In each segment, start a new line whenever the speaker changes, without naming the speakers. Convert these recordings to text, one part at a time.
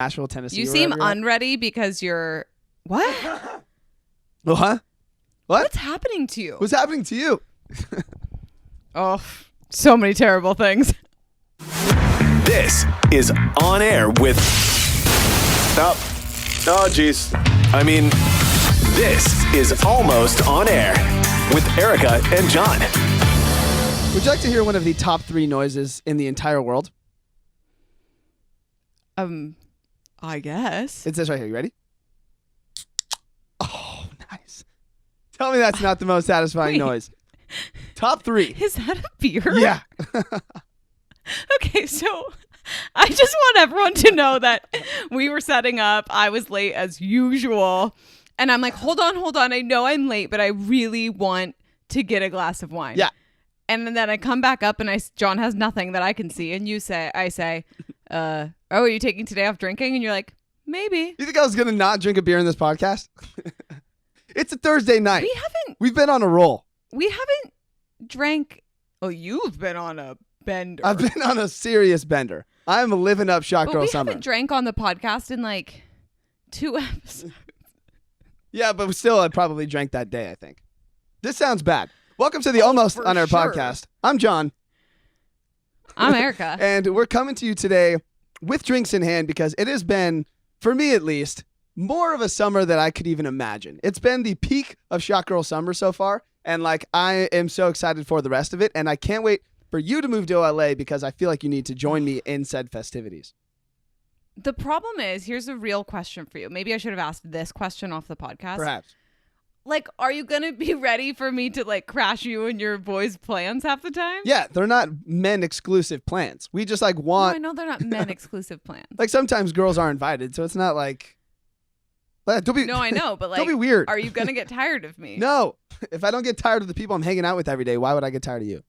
Nashville, Tennessee.
You seem unready because you're what?
Oh, huh? What?
What's happening to you?
What's happening to you?
Oh, so many terrible things.
This is On Air with... Oh, geez. I mean, this is Almost On Air with Erica and Jon.
Would you like to hear one of the top 3 noises in the entire world?
I guess.
It says right here. You ready? Oh, nice. Tell me that's not the most satisfying noise. Top 3.
Is that a beer?
Yeah.
Okay, so I just want everyone to know that we were setting up. I was late as usual. And I'm like, hold on. I know I'm late, but I really want to get a glass of wine.
Yeah.
And then I come back up and Jon has nothing that I can see. And I say, oh, are you taking today off drinking? And you're like, maybe.
You think I was going to not drink a beer in this podcast? It's a Thursday night. We've been on a roll.
We haven't drank. Oh, you've been on a bender.
I've been on a serious bender. I'm living up Shot Girl Summer.
We haven't drank on the podcast in like 2 episodes.
Yeah, but still, I probably drank that day, I think. This sounds bad. Welcome to the Almost On Air podcast. I'm Jon.
I'm Erica.
And we're coming to you today with drinks in hand because it has been, for me at least, more of a summer than I could even imagine. It's been the peak of Shot Girl Summer so far, and I am so excited for the rest of it, and I can't wait for you to move to LA because I feel like you need to join me in said festivities.
The problem is, here's a real question for you. Maybe I should have asked this question off the podcast.
Perhaps.
Are you going to be ready for me to crash you and your boys' plans half the time?
Yeah, they're not men exclusive plans. We just want.
No, I know they're not men exclusive plans.
Sometimes girls are invited, so it's not like. Don't be.
No, I know, but
don't be weird.
Are you going to get tired of me?
No. If I don't get tired of the people I'm hanging out with every day, why would I get tired of you?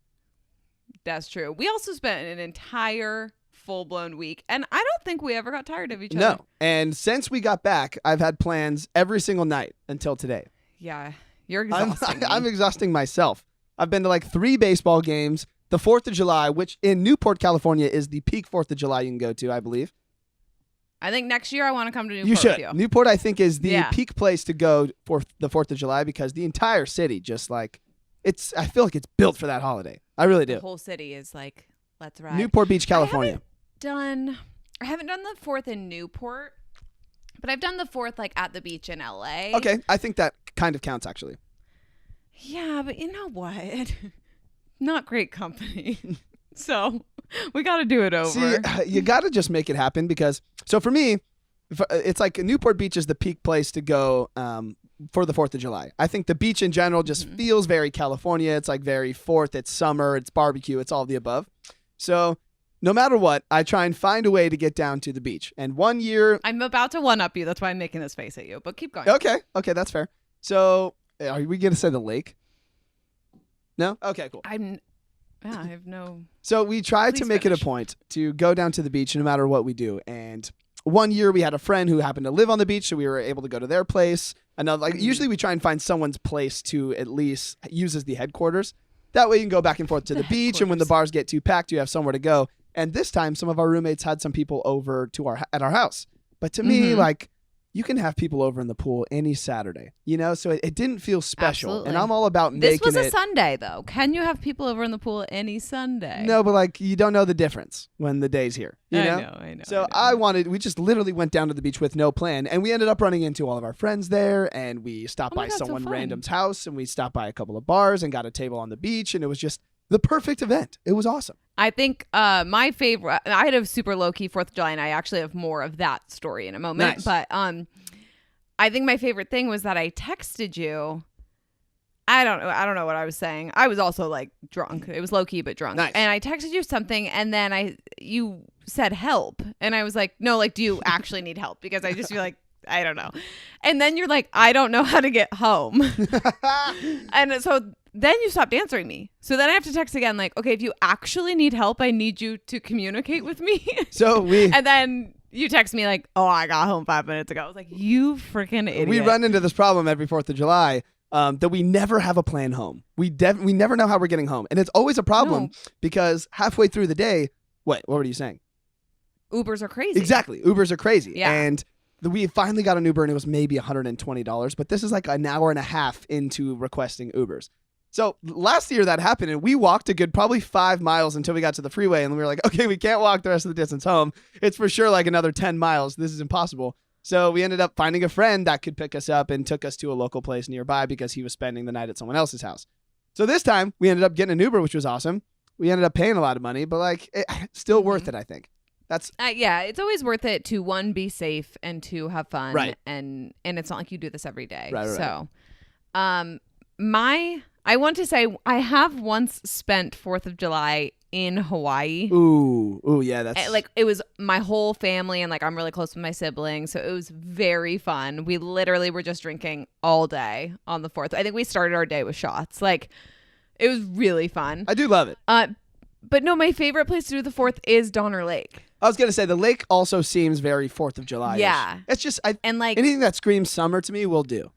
That's true. We also spent an entire full-blown week, and I don't think we ever got tired of each other.
No. And since we got back, I've had plans every single night until today.
Yeah, you're exhausting.
I'm exhausting myself. I've been to 3 baseball games. The 4th of July, which in Newport, California, is the peak 4th of July you can go to, I believe.
I think next year I want to come to Newport.
You should.
With you.
Newport, I think, is the peak place to go for the 4th of July because the entire city just I feel like it's built for that holiday. I really do.
The whole city is let's ride.
Newport Beach, California.
I haven't done the 4th in Newport, but I've done the 4th at the beach in LA.
Okay, I think that kind of counts actually.
Yeah, but you know what? Not great company. So we got to do it over.
See, you got to just make it happen because, so for me, it's Newport Beach is the peak place to go for the 4th of July. I think the beach in general just feels very California. It's very 4th, it's summer, it's barbecue, it's all the above. So no matter what, I try and find a way to get down to the beach. And one year...
I'm about to one-up you. That's why I'm making this face at you. But keep going.
Okay, that's fair. So are we going to say the lake? No? Okay, cool.
I have no...
So we tried to make it a point to go down to the beach no matter what we do. And one year we had a friend who happened to live on the beach, so we were able to go to their place. Another, usually we try and find someone's place to at least use as the headquarters. That way you can go back and forth to the beach, and when the bars get too packed, you have somewhere to go. And this time, some of our roommates had some people over at our house. But to me, you can have people over in the pool any Saturday, so it didn't feel special.
Absolutely.
And I'm all about making it.
This was a Sunday, though. Can you have people over in the pool any Sunday?
No, but you don't know the difference when the day's here. I
know.
So we just literally went down to the beach with no plan. And we ended up running into all of our friends there. And we stopped by someone random's house. And we stopped by a couple of bars and got a table on the beach. And it was just the perfect event. It was awesome.
I think my favorite, I had a super low-key 4th of July, and I actually have more of that story in a moment.
Nice.
But I think my favorite thing was that I texted you. I don't know what I was saying. I was also drunk. It was low-key, but drunk.
Nice.
And I texted you something, and then you said help. And I was like, no, do you actually need help? Because I just feel I don't know. And then you're like, I don't know how to get home. And so then you stopped answering me. So then I have to text again, okay, if you actually need help, I need you to communicate with me. And then you text me oh, I got home 5 minutes ago. I was like, you freaking idiot.
We run into this problem every 4th of July that we never have a plan home. We never know how we're getting home. And it's always a problem because halfway through the day, what were you saying?
Ubers are crazy.
Exactly. Ubers are crazy.
Yeah.
And we finally got an Uber and it was maybe $120, but this is like an hour and a half into requesting Ubers. So last year that happened and we walked a good probably 5 miles until we got to the freeway and we were like, okay, we can't walk the rest of the distance home. It's for sure like another 10 miles. This is impossible. So we ended up finding a friend that could pick us up and took us to a local place nearby because he was spending the night at someone else's house. So this time we ended up getting an Uber, which was awesome. We ended up paying a lot of money, but like still worth it, I think. That's
yeah, it's always worth it to, one, be safe, and two, have fun.
Right.
And it's not like you do this every day.
Right.
So I want to say I have once spent 4th of July in Hawaii.
Ooh, yeah, that's
Like it was my whole family and like I'm really close with my siblings, so it was very fun. We literally were just drinking all day on the 4th. I think we started our day with shots. Like it was really fun.
I do love it.
But no, my favorite place to do the 4th is Donner Lake.
I was gonna say the lake also seems very 4th of July.
Yeah.
It's just
And like
anything that screams summer to me will do.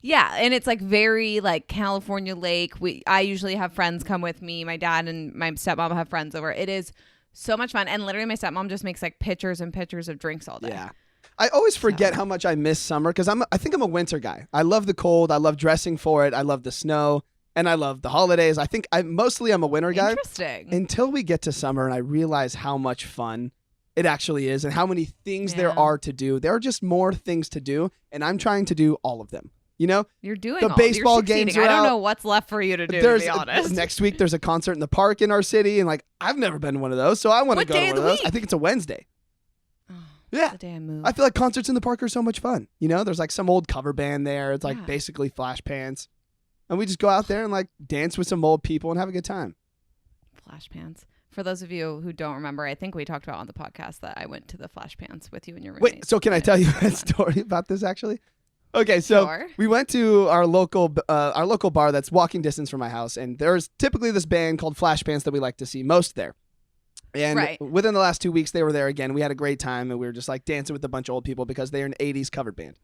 Yeah, and it's like very like California lake. I usually have friends come with me. My dad and my stepmom have friends over. It is so much fun, and literally my stepmom just makes like pictures and pictures of drinks all day.
Yeah, I always forget how much I miss summer because I think I'm a winter guy. I love the cold. I love dressing for it. I love the snow, and I love the holidays. I think I'm a winter guy.
Interesting.
Until we get to summer, and I realize how much fun it actually is, and how many things there are to do. There are just more things to do, and I'm trying to do all of them. You know,
you're doing
the baseball games are
I don't
out.
know what's left for you to do, to be honest.
Next week, there's a concert in the park in our city, and like I've never been to one of those, so I want to go to one of those. I think it's a Wednesday.
Oh,
yeah,
the day I moved.
I feel like concerts in the park are so much fun. You know, there's like some old cover band there. It's like basically Flash Pants, and we just go out there and like dance with some old people and have a good time.
Flash Pants. For those of you who don't remember, I think we talked about on the podcast that I went to the Flash Pants with you and your roommate.
Wait, so can I tell you a story about this actually? Okay, so
Sure.
we went to our local bar that's walking distance from my house, and there's typically this band called Flash Pants that we like to see most there. And within the last 2 weeks, they were there again. We had a great time, and we were just like dancing with a bunch of old people because they're an 80s covered band.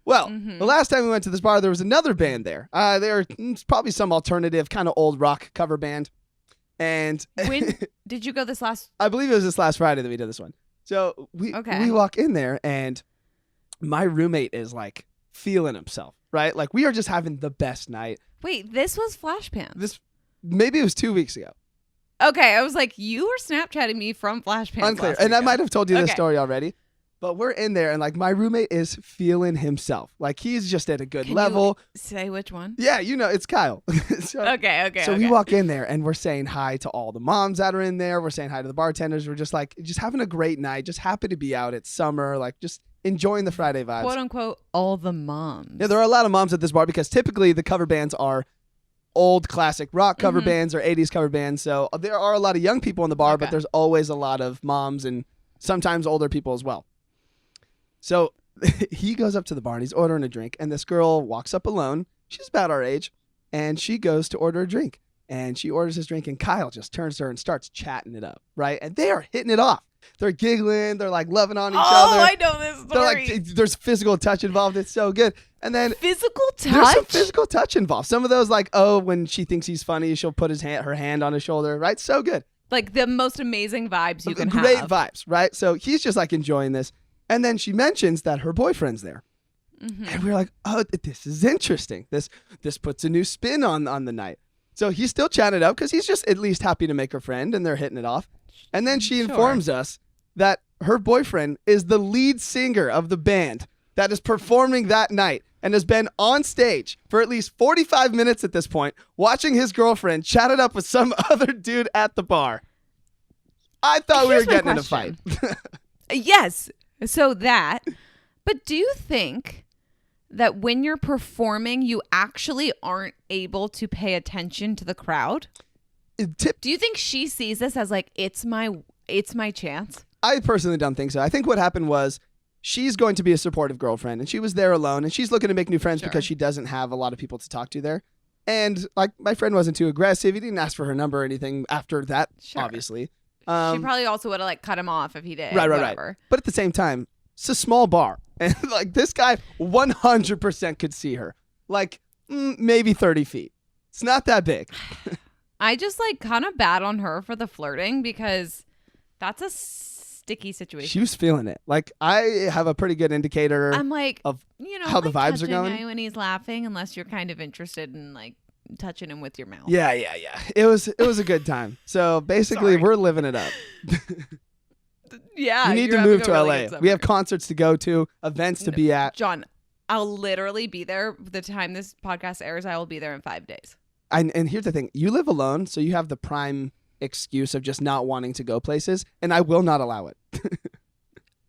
Well, the last time we went to this bar, there was another band there. They're probably some alternative kind of old rock cover band. And
when did you go this last?
I believe it was this last Friday that we did this one. So we walk in there, and my roommate is like feeling himself, right? Like we are just having the best night.
Wait, this was Flash Pants.
Maybe it was 2 weeks ago.
Okay, I was like, you were Snapchatting me from Flash Pants.
Unclear. And I might have told you this story already. But we're in there, and like my roommate is feeling himself. Like he's just at a good level.
You say which one?
Yeah, you know, it's Kyle.
Okay.
So we walk in there, and we're saying hi to all the moms that are in there. We're saying hi to the bartenders. We're just like, just having a great night. Just happy to be out. It's summer. Like just enjoying the Friday vibes.
Quote unquote, all the moms.
Yeah, there are a lot of moms at this bar because typically the cover bands are old classic rock cover bands or 80s cover bands. So there are a lot of young people in the bar, but there's always a lot of moms and sometimes older people as well. So he goes up to the bar and he's ordering a drink, and this girl walks up alone. She's about our age, and she goes to order a drink, and she orders his drink, and Kyle just turns to her and starts chatting it up, right? And they are hitting it off. They're giggling. They're like loving on each other.
Oh, I know this story.
They're like, there's physical touch involved. It's so good. And then
physical touch?
There's some physical touch involved. Some of those like, when she thinks he's funny, she'll put her hand on his shoulder, right? So good.
Like the most amazing vibes you can have.
Great vibes, right? So he's just like enjoying this. And then she mentions that her boyfriend's there. And we're like, oh, this is interesting. This puts a new spin on the night. So he's still chatting it up because he's just at least happy to make her friend, and they're hitting it off. And then she informs us that her boyfriend is the lead singer of the band that is performing that night and has been on stage for at least 45 minutes at this point, watching his girlfriend chat it up with some other dude at the bar. I thought we were getting in a fight.
Yes. So but do you think that when you're performing, you actually aren't able to pay attention to the crowd? Do you think she sees this as like, it's my chance?
I personally don't think so. I think what happened was she's going to be a supportive girlfriend, and she was there alone, and she's looking to make new friends because she doesn't have a lot of people to talk to there. And like my friend wasn't too aggressive. He didn't ask for her number or anything after that, obviously.
She probably also would have like cut him off if he did.
Right. But at the same time, it's a small bar. And like this guy 100% could see her. Like maybe 30 feet. It's not that big. I
just like kind of bad on her for the flirting because that's a sticky situation.
She was feeling it. Like, I have a pretty good indicator
I'm like,
of
you know,
how the
like
vibes are
touching
going.
him when he's laughing, unless you're kind of interested in like touching him with your mouth.
Yeah. It was a good time. So basically,
Sorry.
we're living it up.
Yeah,
You need
you're
to
having
move
a
to
really
LA.
good summer.
We have concerts to go to, events to be at.
John, I'll literally be there. The time this podcast airs, I will be there in 5 days.
And here's the thing. You live alone, so you have the prime excuse of just not wanting to go places, and I will not allow it.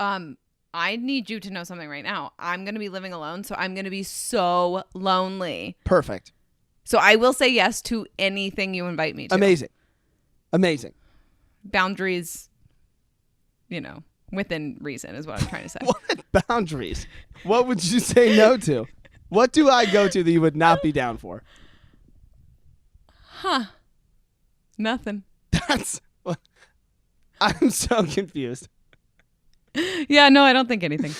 I need you to know something right now. I'm going to be living alone, so I'm going to be so lonely.
Perfect.
So I will say yes to anything you invite me to.
Amazing.
Boundaries, you know, within reason is what I'm trying to say.
What boundaries? What would you say no to? What do I go to that you would not be down for?
Huh. Nothing.
I'm so confused.
Yeah, no, I don't think anything.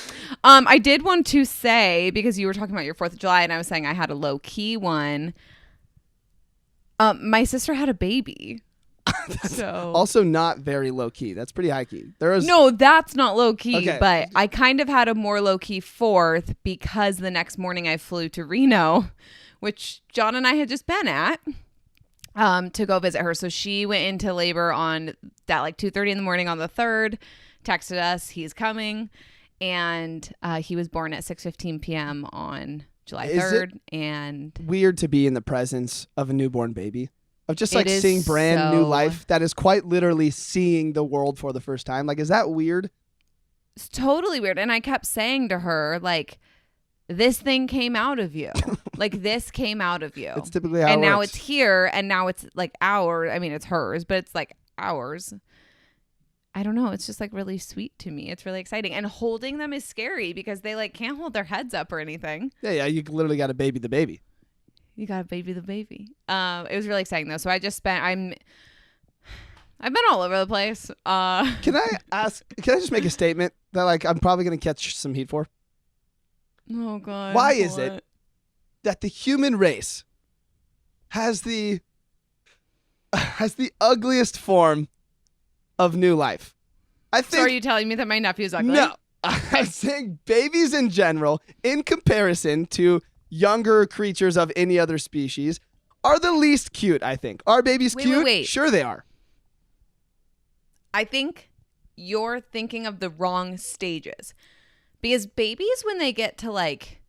I did want to say, because you were talking about your 4th of July and I was saying I had a low key one. My sister had a baby. So
Also not very low key. That's pretty high key.
no, that's not low key,
Okay.
but I kind of had a more low key 4th because the next morning I flew to Reno, which John and I had just been at, to go visit her. So she went into labor on that like 2:30 in the morning on the 3rd, texted us he's coming, and he was born at 6:15 p.m. on July 3rd. And
weird to be in the presence of a newborn baby, of just like
It is
seeing brand new
so-
life that is quite literally seeing the world for the first time. Like, is that weird?
it's totally weird. And I kept saying to her, like, this thing came out of you. Like, this came out of you.
It's typically how
And
it
now
works.
it's here, and now it's like ours. I mean, it's hers, but it's like ours. I don't know. It's just like really sweet to me. It's really exciting. And holding them is scary because they like can't hold their heads up or anything.
Yeah, you literally got to baby the baby.
You got to baby the baby. It was really exciting though. So I just spent, I've been all over the place.
Can I just make a statement that like I'm probably going to catch some heat for?
Oh God.
Why is it that the human race has the ugliest form of new life? I think
So are you telling me that my nephew's ugly?
no. I'm saying babies in general, in comparison to younger creatures of any other species, are the least cute, I think. Are babies cute?
Wait.
Sure they are.
I think you're thinking of the wrong stages. Because babies, when they get to like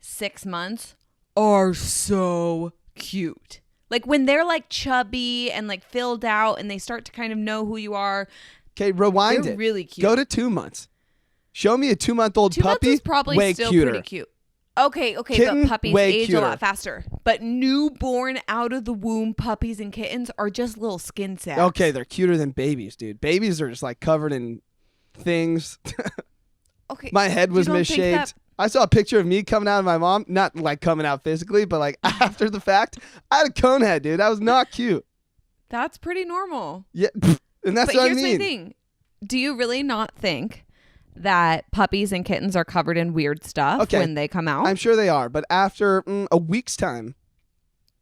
6 months, are so cute. Like when they're like chubby and like filled out and they start to kind of know who you are.
Okay, rewind
They're
it.
really cute.
Go to 2 months. Show me a 2-month-old
2 months
puppy.
is probably
way
still
cuter.
pretty cute. Okay,
Kitten,
but puppies
way
age
cuter.
a lot faster. But newborn out of the womb puppies and kittens are just little skin sacks.
Okay, they're cuter than babies, dude. Babies are just like covered in things.
Okay.
My head
you
was
don't think
misshaped.
that-
I saw a picture of me coming out of my mom, not like coming out physically, but like after the fact. I had a cone head, dude. That was not cute.
That's pretty normal.
Yeah, and that's
But
what I
here's
mean.
my thing. Do you really not think that puppies and kittens are covered in weird stuff
Okay.
when they come out?
I'm sure they are, but after a week's time,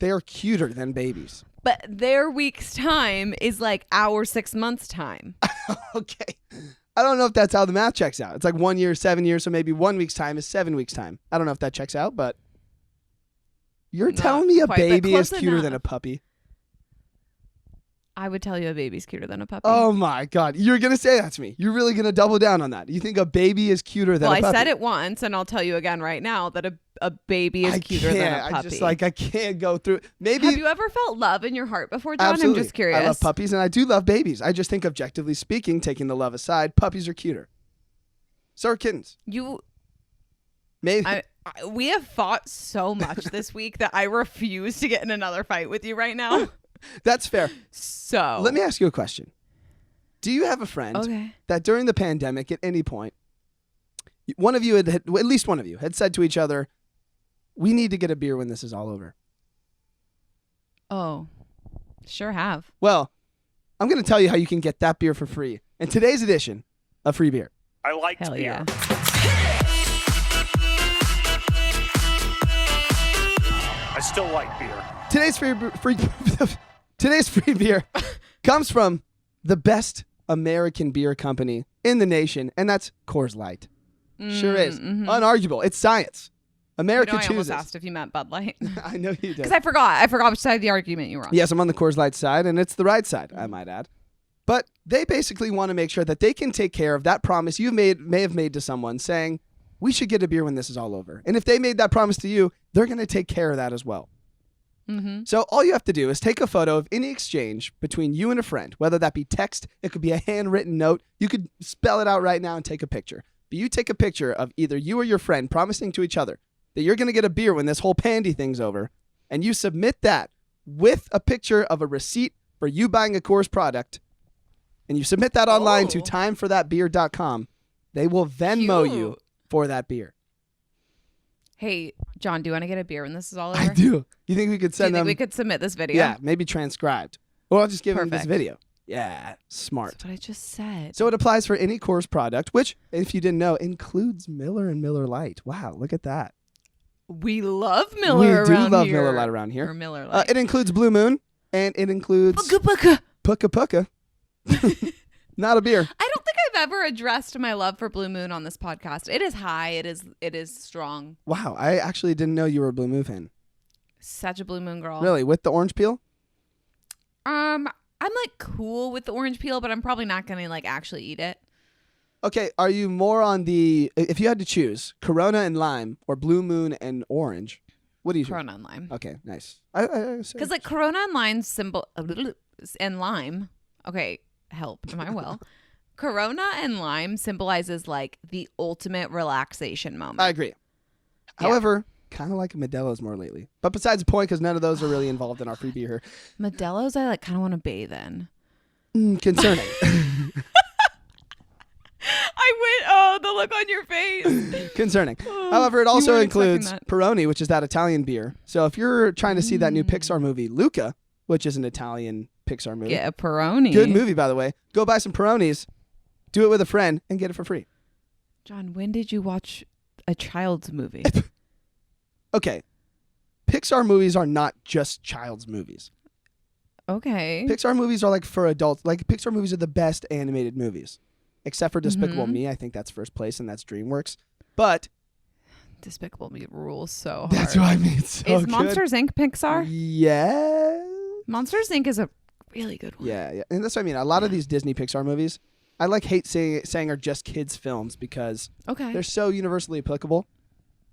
they are cuter than babies.
But their week's time is like our 6 months time.
Okay. I don't know if that's how the math checks out. It's like 1 year, 7 years, so maybe 1 week's time is 7 weeks' time. I don't know if that checks out, but you're
Not
telling me a
quite, but
baby is
close
cuter
enough.
than a puppy?
I would tell you a baby's cuter than a puppy.
Oh my God. You're going to say that to me. You're really going to double down on that. You think a baby is cuter than
well,
a puppy?
I said it once, and I'll tell you again right now that a baby is
I
cuter than a puppy.
I can't go through. Maybe.
Have you ever felt love in your heart before, John?
Absolutely.
I'm just curious.
I love puppies and I do love babies. I just think objectively speaking, taking the love aside, puppies are cuter. So are kittens. Maybe.
We have fought so much this week that I refuse to get in another fight with you right now.
That's fair.
So
Let me ask you a question. Do you have a friend that during the pandemic at any point, one of you at least one of you had said to each other, we need to get a beer when this is all over?
Oh, sure have.
Well, I'm going to tell you how you can get that beer for free in today's edition of Free Beer.
I liked
Hell
beer.
yeah.
I still like beer.
Today's free beer comes from the best American beer company in the nation, and that's Coors Light. Sure is.
Mm-hmm.
Unarguable. It's science. America
I almost
chooses.
asked if you meant Bud Light.
I know you did.
Because I forgot which side of the argument you were on.
Yes, I'm on the Coors Light side, and it's the right side, I might add. But they basically want to make sure that they can take care of that promise you may have made to someone saying, we should get a beer when this is all over. And if they made that promise to you, they're going to take care of that as well.
Mm-hmm.
So all you have to do is take a photo of any exchange between you and a friend, whether that be text, it could be a handwritten note. You could spell it out right now and take a picture. But you take a picture of either you or your friend promising to each other that you're going to get a beer when this whole pandy thing's over, and you submit that with a picture of a receipt for you buying a Coors product, and you submit that online to timeforthatbeer.com. They will Venmo you for that beer.
Hey, John, do you want to get a beer when this is all over?
I do. You think we could send them?
We could submit this video?
Yeah, maybe transcribed. Or I'll just give them this
Perfect.
video. Yeah, smart.
That's what I just said.
So it applies for any Coors product, which, if you didn't know, includes Miller and Miller Lite. Wow, look at that.
We love Miller
We do
around
love
here.
Miller Lite around here.
Or Miller Lite.
It includes Blue Moon, and it includes
Puka.
Puka Puka. Not a beer.
I don't think I've ever addressed my love for Blue Moon on this podcast. It is high. It is strong.
Wow, I actually didn't know you were a Blue Moon fan.
Such a Blue Moon girl.
Really? With the orange peel?
I'm like cool with the orange peel, but I'm probably not gonna like actually eat it.
Okay, are you more on the, if you had to choose Corona and lime or Blue Moon and orange, what do you choose?
Corona and lime.
Okay, nice.
Because like Corona and lime and lime. Okay, help. Am I well? Corona and lime symbolizes like the ultimate relaxation moment.
I agree. However, kind of like Modelo's more lately. But besides the point, because none of those are really involved in our free beer here.
Modelo's I like kind of want to bathe in.
Concerning.
The look on your face.
Concerning. However, it also
weren't
includes
expecting
Peroni, which is that Italian beer. So if you're trying to see that new Pixar movie, Luca, which is an Italian Pixar movie.
Get a Peroni.
Good movie, by the way. Go buy some Peronis, do it with a friend, and get it for free.
John, when did you watch a child's movie?
Okay. Pixar movies are not just child's movies.
Okay.
Pixar movies are like for adults. Like Pixar movies are the best animated movies. Except for Despicable Me. I think that's first place, and that's DreamWorks. But
Despicable Me rules so hard.
that's what I mean. It's so
Is
good.
Monsters Inc. Pixar?
Yeah.
Monsters Inc. is a really good one.
Yeah. And that's what I mean. A lot of these Disney Pixar movies, I hate saying are just kids' films because
Okay.
they're so universally applicable.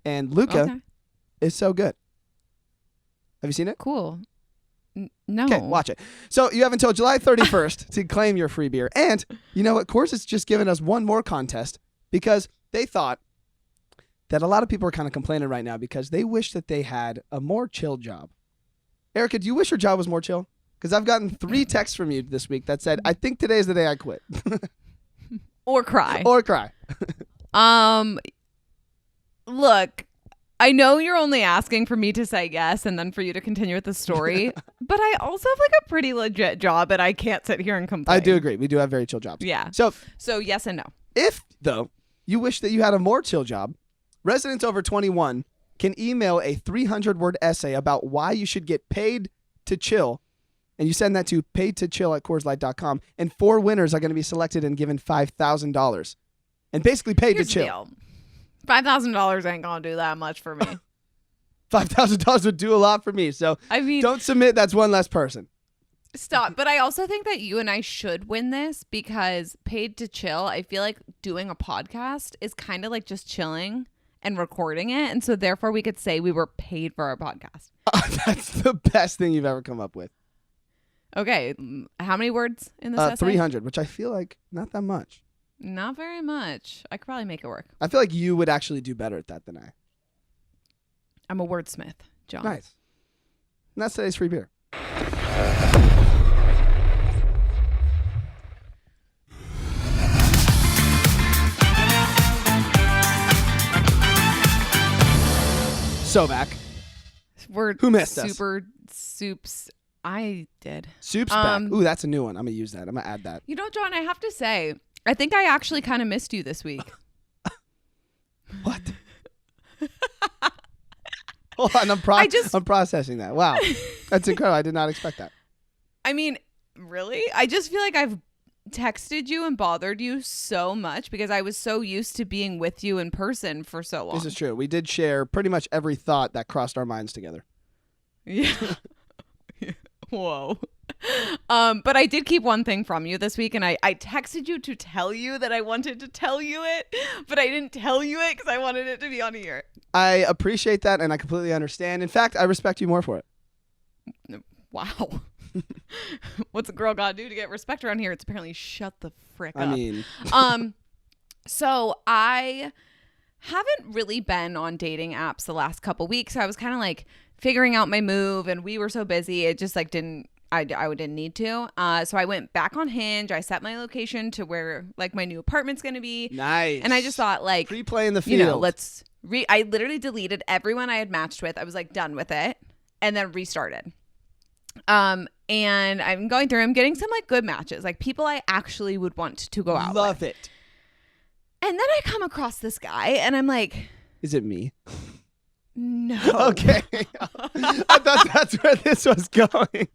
And Luca is so good. Have you seen it?
Cool. No.
Okay, watch it. So you have until July 31st to claim your free beer. And you know what? Coors has just given us one more contest because they thought that a lot of people are kind of complaining right now because they wish that they had a more chill job. Erica, do you wish your job was more chill? Because I've gotten 3 texts from you this week that said, I think today's the day I quit.
Or cry.
Or cry.
Look, I know you're only asking for me to say yes and then for you to continue with the story, but I also have like a pretty legit job and I can't sit here and complain.
I do agree. We do have very chill jobs.
Yeah.
So
yes and no.
if, though, you wish that you had a more chill job, residents over 21 can email a 300-word essay about why you should get paid to chill, and you send that to paidtochill@CoorsLight.com, and 4 winners are going to be selected and given $5,000. And basically paid
Here's
to
the
chill.
deal. $5,000 ain't gonna do that much for me.
$5,000 would do a lot for me, so
I mean,
don't submit. That's one less person.
stop. But I also think that you and I should win this because paid to chill, I feel like doing a podcast is kind of like just chilling and recording it. And so therefore we could say we were paid for our podcast.
That's the best thing you've ever come up with.
Okay. How many words in this essay?
300, which I feel like not that much.
Not very much. I could probably make it work.
I feel like you would actually do better at that than I.
I'm a wordsmith, John.
Nice. And that's today's free beer. So back. Who missed us?
Super soups. I did.
Soup's back. Ooh, that's a new one. I'm going to use that. I'm going to add that.
You know, John, I have to say, I think I actually kind of missed you this week.
What? Hold on, I'm processing that. Wow. That's incredible. I did not expect that.
I mean, really? I just feel like I've texted you and bothered you so much because I was so used to being with you in person for so long.
This is true. We did share pretty much every thought that crossed our minds together.
Yeah. Whoa. But I did keep one thing from you this week, and I texted you to tell you that I wanted to tell you it, but I didn't tell you it because I wanted it to be on here.
I appreciate that, and I completely understand. In fact, I respect you more for it.
Wow. What's a girl gotta do to get respect around here? It's apparently shut the frick up.
I mean,
so I haven't really been on dating apps the last couple weeks. I was kind of like figuring out my move, and we were so busy. It just like I didn't need to. So I went back on Hinge. I set my location to where like my new apartment's gonna be.
nice.
And I just thought like
Pre-play in the field.
you know, I literally deleted everyone I had matched with. I was like done with it, and then restarted. And I'm going through, I'm getting some like good matches, like people I actually would want to go out
Love
with.
it.
And then I come across this guy and I'm like,
Is it me?
no.
Okay. I thought that's where this was going.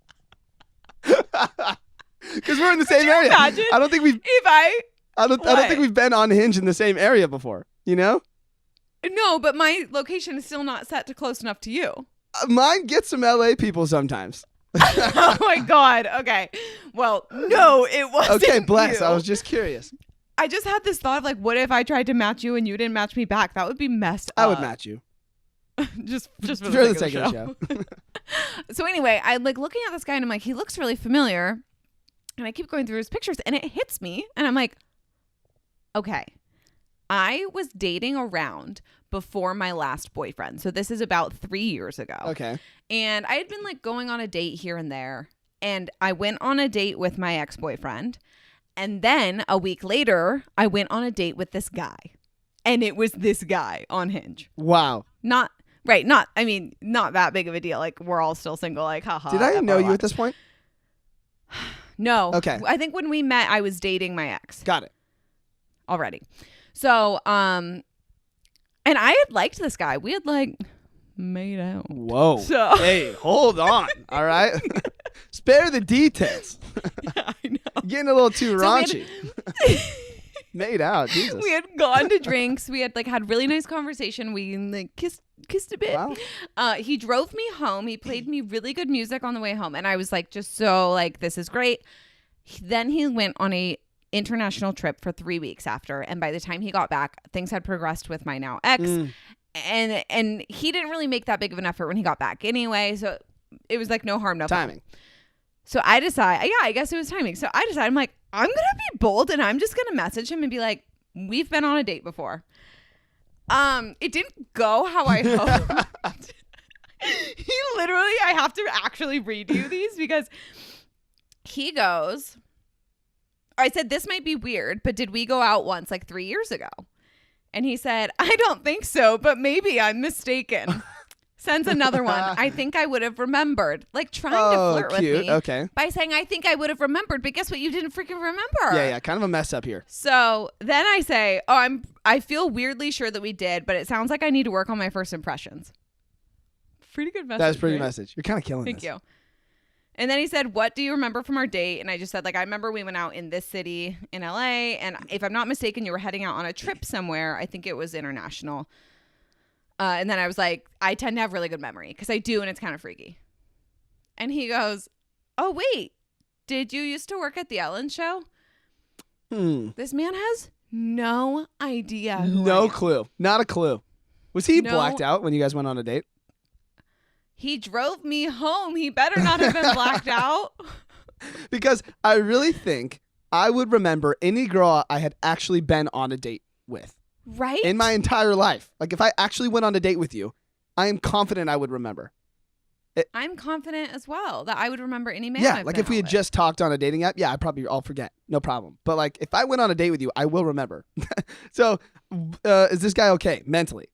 Because we're in the same area.
imagine
I don't think we've
I
don't think we've been on Hinge in the same area before, you know?
No, but my location is still not set to close enough to you.
Mine gets some LA people sometimes.
Oh my God. Okay. Well, no, it wasn't.
Okay, bless.
you.
I was just curious.
I just had this thought of like, what if I tried to match you and you didn't match me back? That would be messed up.
I would match you.
just for
For
the
the
sake of the show. So anyway, I'm like looking at this guy and I'm like, he looks really familiar. And I keep going through his pictures and it hits me. And I'm like, okay, I was dating around before my last boyfriend. So this is about 3 years ago.
Okay.
And I had been like going on a date here and there. And I went on a date with my ex-boyfriend. And then a week later, I went on a date with this guy. And it was this guy on Hinge.
Wow.
Not that big of a deal. Like, we're all still single. Like, haha.
Did I know you
FYI.
at this point?
No.
Okay.
I think when we met, I was dating my ex
Got it.
already. So, and I had liked this guy. We had like made out.
Whoa.
So-
Hey, hold on. All right. Spare the details.
Yeah, I know.
Getting a little too
So we had-
raunchy. Made out. Jesus.
We had gone to drinks. We had like had really nice conversation. We like kissed a bit.
Wow.
He drove me home. He played me really good music on the way home, and I was like, just so like, this is great. Then he went on a international trip for 3 weeks after, and by the time he got back, things had progressed with my now ex, and he didn't really make that big of an effort when he got back anyway. So it was like no harm, no foul.
Timing.
So I decided, I guess it was timing. So I decided, I'm like, I'm going to be bold and I'm just going to message him and be like, we've been on a date before. It didn't go how I hoped. He literally, I have to actually read you these because he goes, I said, this might be weird, but did we go out once like 3 years ago? And he said, I don't think so, but maybe I'm mistaken. Sends another one. I think I would have remembered. Like trying to flirt
cute.
with me
Okay.
by saying, I think I would have remembered. But guess what? You didn't freaking remember.
Yeah. Kind of a mess up here.
So then I say, I feel weirdly sure that we did, but it sounds like I need to work on my first impressions. Pretty good message.
That's pretty
right?
message. You're kind of killing
Thank
this.
you. And then he said, what do you remember from our date? And I just said, like, I remember we went out in this city in LA. And if I'm not mistaken, you were heading out on a trip somewhere. I think it was international. And then I was like, I tend to have really good memory because I do. And it's kind of freaky. And he goes, oh, wait, did you used to work at the Ellen show? This man has no idea.
No clue. Not a clue. Was he
No.
blacked out when you guys went on a date?
He drove me home. He better not have been blacked out.
Because I really think I would remember any girl I had actually been on a date with
Right?
in my entire life. Like if I actually went on a date with you, I am confident I would remember.
I'm confident as well that I would remember any man.
Yeah,
I've
like
been
if we
out
had
with.
just talked on a dating app, yeah, I'd probably all forget. No problem. But like if I went on a date with you, I will remember. So is this guy okay mentally?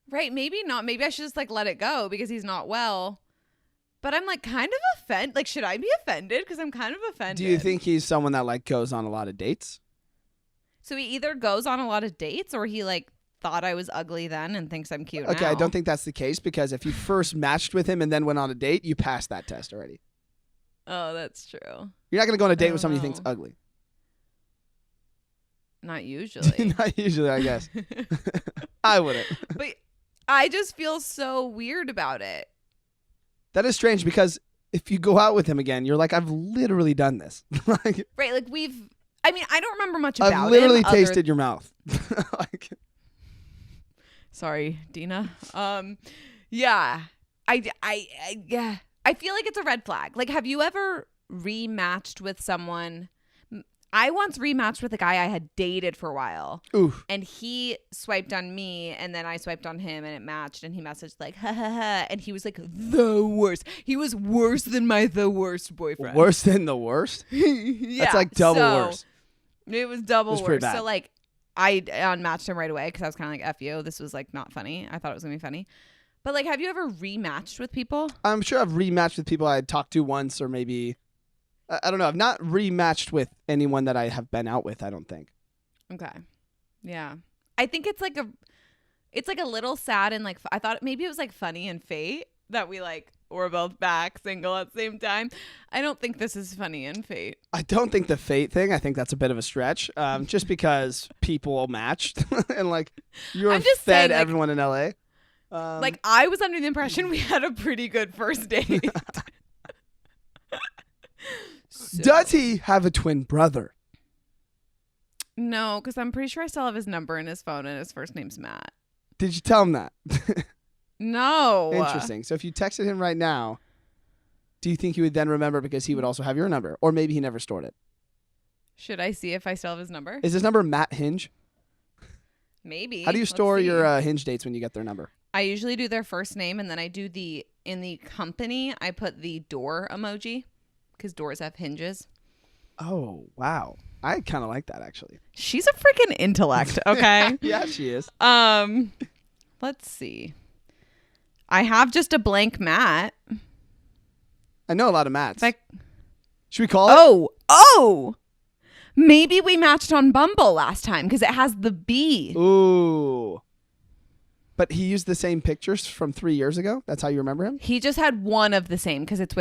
Right, maybe not. Maybe I should just like let it go because he's not well. But I'm like kind of offended. Like, should I be offended? Because I'm kind of offended.
Do you think he's someone that like goes on a lot of dates?
So he either goes on a lot of dates or he like thought I was ugly then and thinks I'm cute
Okay,
now.
I don't think that's the case because if you first matched with him and then went on a date, you passed that test already.
Oh, that's true.
You're not going to go on a date
I
with
don't
someone you think's
know.
ugly.
Not usually.
Not usually, I guess. I wouldn't.
But I just feel so weird about it.
That is strange because if you go out with him again, you're like, I've literally done this. Like,
Right, like I mean, I don't remember much about
I've literally
him
tasted your mouth. Like,
Sorry, Dina. Yeah. Yeah. I feel like it's a red flag. Like, have you ever rematched with someone? I once rematched with a guy I had dated for a while.
oof.
And he swiped on me, and then I swiped on him, and it matched, and he messaged like, ha ha ha, and he was like, the worst. He was worse than the worst boyfriend.
Worse than the worst?
Yeah.
That's like double worse.
It was double
It was pretty
worse.
bad.
So like, I unmatched him right away because I was kind of like, F you. This was like not funny. I thought it was gonna be funny. But like, have you ever rematched with people?
I'm sure I've rematched with people I had talked to once, or maybe, I don't know. I've not rematched with anyone that I have been out with, I don't think.
Okay. Yeah. I think it's like a little sad and like, I thought maybe it was like funny and fate that we like were both back single at the same time. I don't think this is funny and fate.
I don't think the fate thing, I think that's a bit of a stretch, just because people matched and like you're
I'm just
fed
saying, like,
everyone in LA.
Like, I was under the impression we had a pretty good first date. So-
Does he have a twin brother?
No, because I'm pretty sure I still have his number in his phone and his first name's Matt.
Did you tell him that?
No.
Interesting. So if you texted him right now, do you think he would then remember because he would also have your number? Or maybe he never stored it.
Should I see if I still have his number?
Is his number Matt Hinge?
Maybe.
How do you
Let's
store
see.
your Hinge dates when you get their number?
I usually do their first name, and then I do in the company, I put the door emoji because doors have hinges.
Oh, wow. I kind of like that, actually.
She's a freaking intellect, okay?
Yeah, she is.
Let's see. I have just a blank Matt.
I know a lot of Matts.
Like,
Should we call it?
oh, maybe we matched on Bumble last time because it has the B.
Ooh. But he used the same pictures from 3 years ago? That's how you remember him?
He just had one of the same because it's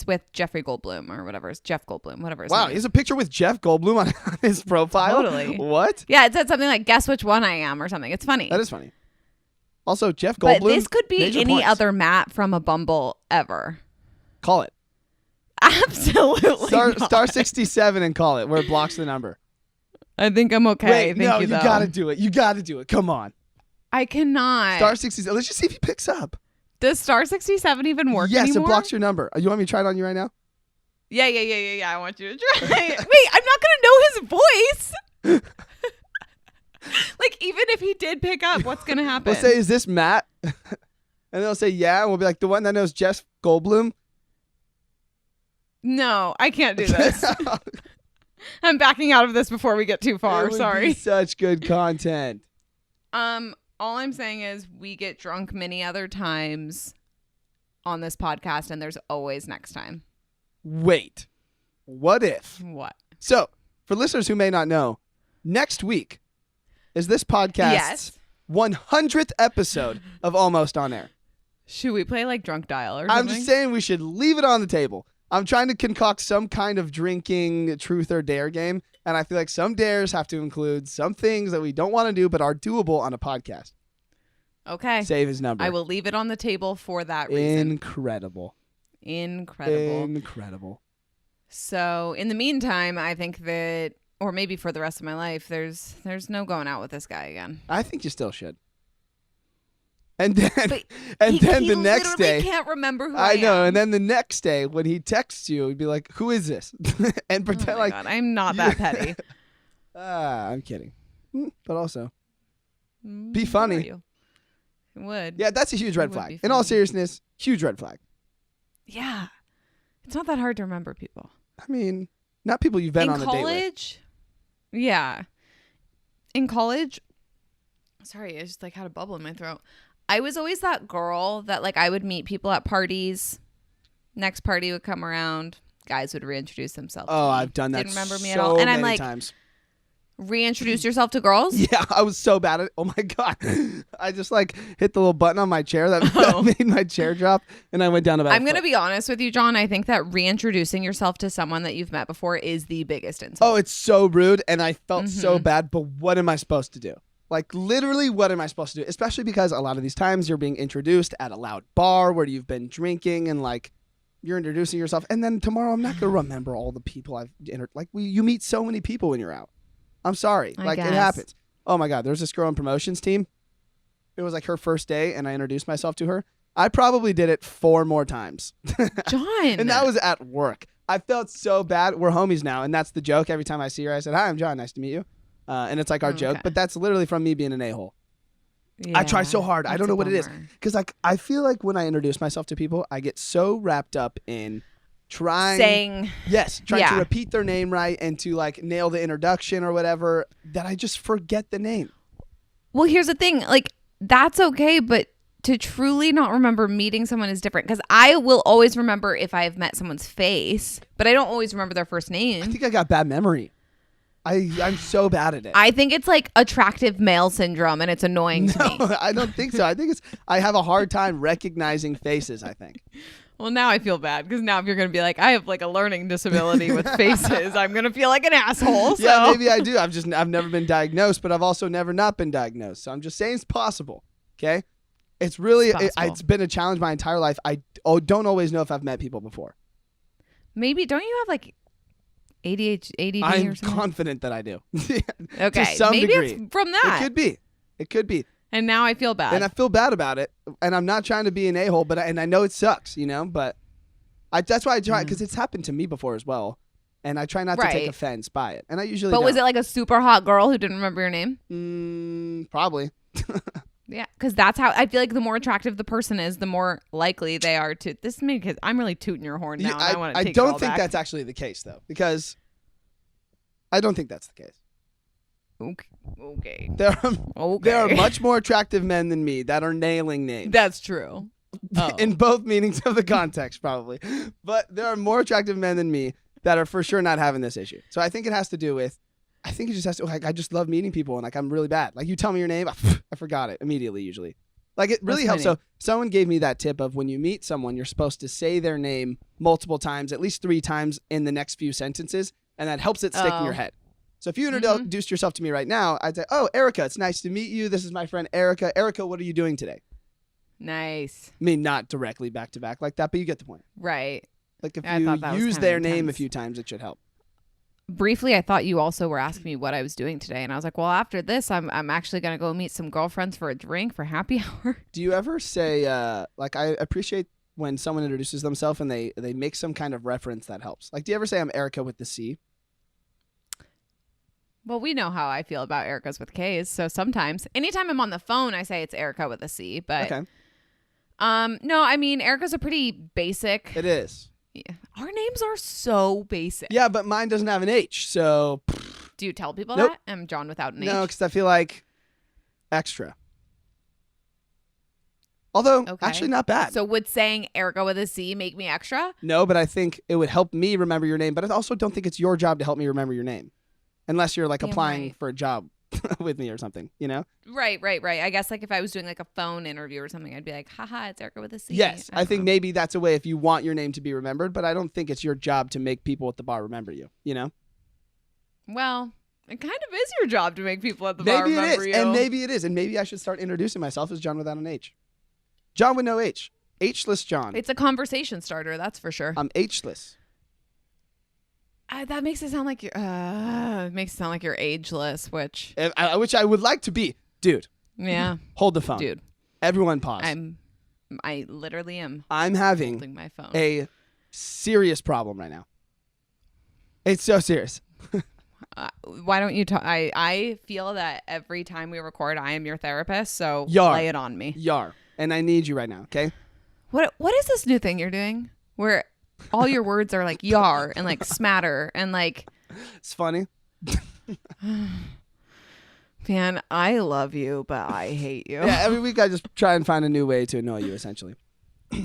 with Jeffrey Goldblum or whatever. It's Jeff Goldblum, whatever. His
Wow,
name
he
is.
has a picture with Jeff Goldblum on his profile?
Totally.
What?
Yeah, it said something like, guess which one I am or something. It's funny.
That is funny. Also, Jeff Goldblum.
But this could be
major
any
points.
other Matt from a Bumble ever.
Call it.
Absolutely
Star 67 and call it where it blocks the number.
I think I'm okay.
Wait,
Thank
no,
you,
you
though.
gotta do it. You gotta do it. Come on.
I cannot.
Star 67. Let's just see if he picks up.
Does Star 67 even work
Yes,
anymore?
it blocks your number. You want me to try it on you right now?
Yeah. I want you to try. Wait, I'm not going to know his voice. Like, even if he did pick up, what's going to happen?
We'll say, is this Matt? And they'll say, yeah. And we'll be like, the one that knows Jeff Goldblum?
No, I can't do this. I'm backing out of this before we get too far.
It would
Sorry.
be such good content.
All I'm saying is we get drunk many other times on this podcast, and there's always next time.
Wait. What if?
What?
So, for listeners who may not know, next week is this podcast's 100th episode of Almost On Air.
Should we play like drunk dial or something?
I'm just saying we should leave it on the table. I'm trying to concoct some kind of drinking truth or dare game, and I feel like some dares have to include some things that we don't want to do but are doable on a podcast.
Okay.
Save his number.
I will leave it on the table for that reason.
Incredible.
Incredible. So in the meantime, I think that, or maybe for the rest of my life, there's no going out with this guy again.
I think you still should. And then,
But
the
he
next day,
literally can't remember who I
know.
am.
And then the next day, when he texts you, he'd be like, "Who is this?" and
Oh
pretend
my
like,
God, I'm not that petty.
I'm kidding, but also
Mm,
be
who
funny.
are you? It would.
Yeah, that's a huge red
would
flag.
be
In all
funny.
seriousness, huge red flag.
Yeah. It's not that hard to remember people.
I mean, not people you've been
In
on a date with.
college, yeah. In college, sorry, I just like had a bubble in my throat. I was always that girl that like I would meet people at parties. Next party would come around. Guys would reintroduce themselves.
Oh,
to me.
I've done that.
Didn't remember me
so
at all. And I'm
many
like,
times.
Reintroduce yourself to girls?
Yeah, I was so bad at it. Oh my God. I just like hit the little button on my chair that made my chair drop, and I went down about
I'm going to be honest with you, Jon. I think that reintroducing yourself to someone that you've met before is the biggest insult.
Oh, it's so rude, and I felt so bad, but what am I supposed to do? Like, literally, what am I supposed to do? Especially because a lot of these times you're being introduced at a loud bar where you've been drinking, and like, you're introducing yourself, and then tomorrow I'm not going to remember all the people I've you meet so many people when you're out. I'm sorry.
I
Like,
guess.
it happens. Oh my God, there's this girl on promotions team. It was like her first day, and I introduced myself to her. I probably did it 4 more times.
Jon.
And that was at work. I felt so bad. We're homies now, and that's the joke. Every time I see her, I said, "Hi, I'm Jon. Nice to meet you." And it's like our joke, but that's literally from me being an a-hole. I try so hard. I don't know what it is. Because like, I feel like when I introduce myself to people, I get so wrapped up in trying to repeat their name right and to like nail the introduction or whatever that I just forget the name.
Well, here's the thing. Like, that's okay, but to truly not remember meeting someone is different, because I will always remember if I've met someone's face, but I don't always remember their first name.
I think I got bad memory. I'm so bad at it.
I think it's like attractive male syndrome, and it's annoying to me.
I don't think so. I think I have a hard time recognizing faces, I think.
Well, now I feel bad, because now if you're going to be like, I have like a learning disability with faces, I'm going to feel like an asshole. So.
Yeah, maybe I do. I've never been diagnosed, but I've also never not been diagnosed. So I'm just saying it's possible. Okay? It's really, it's been a challenge my entire life. I don't always know if I've met people before.
Maybe, don't you have like ADD or something?
I'm confident that I do.
Okay,
to some
maybe
degree.
it's from that.
It could be.
And now I feel bad.
And I feel bad about it. And I'm not trying to be an a-hole, and I know it sucks, but that's why I try, because it's happened to me before as well. And I try not to take offense by it. And I usually
But
don't.
was it like a super hot girl who didn't remember your name?
Probably.
Yeah, because that's how I feel like the more attractive the person is, the more likely they are to. This is me, because I'm really tooting your horn now.
Yeah,
and I want to take
don't
it all
think
back.
that's actually the case, though, because I don't think that's the case.
Okay.
There are much more attractive men than me that are nailing names.
That's true. Oh.
In both meanings of the context, probably. But there are more attractive men than me that are for sure not having this issue. So I think it has to do with, I think it just has to, like, I just love meeting people, and like, I'm really bad. Like, you tell me your name, I forgot it immediately usually. Like, it really helps. So someone gave me that tip of when you meet someone, you're supposed to say their name multiple times, at least 3 times in the next few sentences, and that helps it stick in your head. So if you introduced yourself to me right now, I'd say, "Oh, Erica, it's nice to meet you. This is my friend Erica. Erica, what are you doing today?"
Nice.
I mean, not directly back to back like that, but you get the point.
Right.
Like, if
I
you
thought that was
use
kinda
their name a
intense.
few times, it should help.
Briefly, I thought you also were asking me what I was doing today, and I was like, well, after this, I'm actually going to go meet some girlfriends for a drink for happy hour.
Do you ever say, like, I appreciate when someone introduces themselves and they make some kind of reference that helps? Like, do you ever say, "I'm Erica with the C"?
Well, we know how I feel about Erica's with K's, so sometimes, anytime I'm on the phone, I say it's Erica with a C, but
Okay.
no, I mean, Erica's a pretty basic.
It is.
Yeah. Our names are so basic.
Yeah, but mine doesn't have an H, so
Do you tell people
Nope.
that? I'm Jon without an H.
no, because I feel like extra. Although,
Okay.
actually not bad.
So would saying Erica with a C make me extra?
No, but I think it would help me remember your name, but I also don't think it's your job to help me remember your name. Unless you're like
Damn
applying
right.
for a job with me or something,
Right. I guess like if I was doing like a phone interview or something, I'd be like, haha, it's Erica with a C.
Yes, I
don't
think
know.
maybe that's a way if you want your name to be remembered, but I don't think it's your job to make people at the bar remember you,
Well, it kind of is your job to make people at the bar
Maybe it
remember
is,
you.
and maybe it is, and maybe I should start introducing myself as Jon without an H. Jon with no H. H-less Jon.
It's a conversation starter, that's for sure.
I'm H-less.
That makes it sound like you're ageless, which
Which I would like to be. Dude,
yeah,
hold the phone.
dude,
Everyone pause.
I literally am
I'm having
holding my phone.
a serious problem right now. It's so serious.
Why don't you talk? I feel that every time we record, I am your therapist, so
Yar.
lay it on me.
Yar. And I need you right now, okay?
What is this new thing you're doing where all your words are like yar and like smatter and like,
It's funny.
man, I love you, but I hate you.
Yeah, every week I just try and find a new way to annoy you, essentially.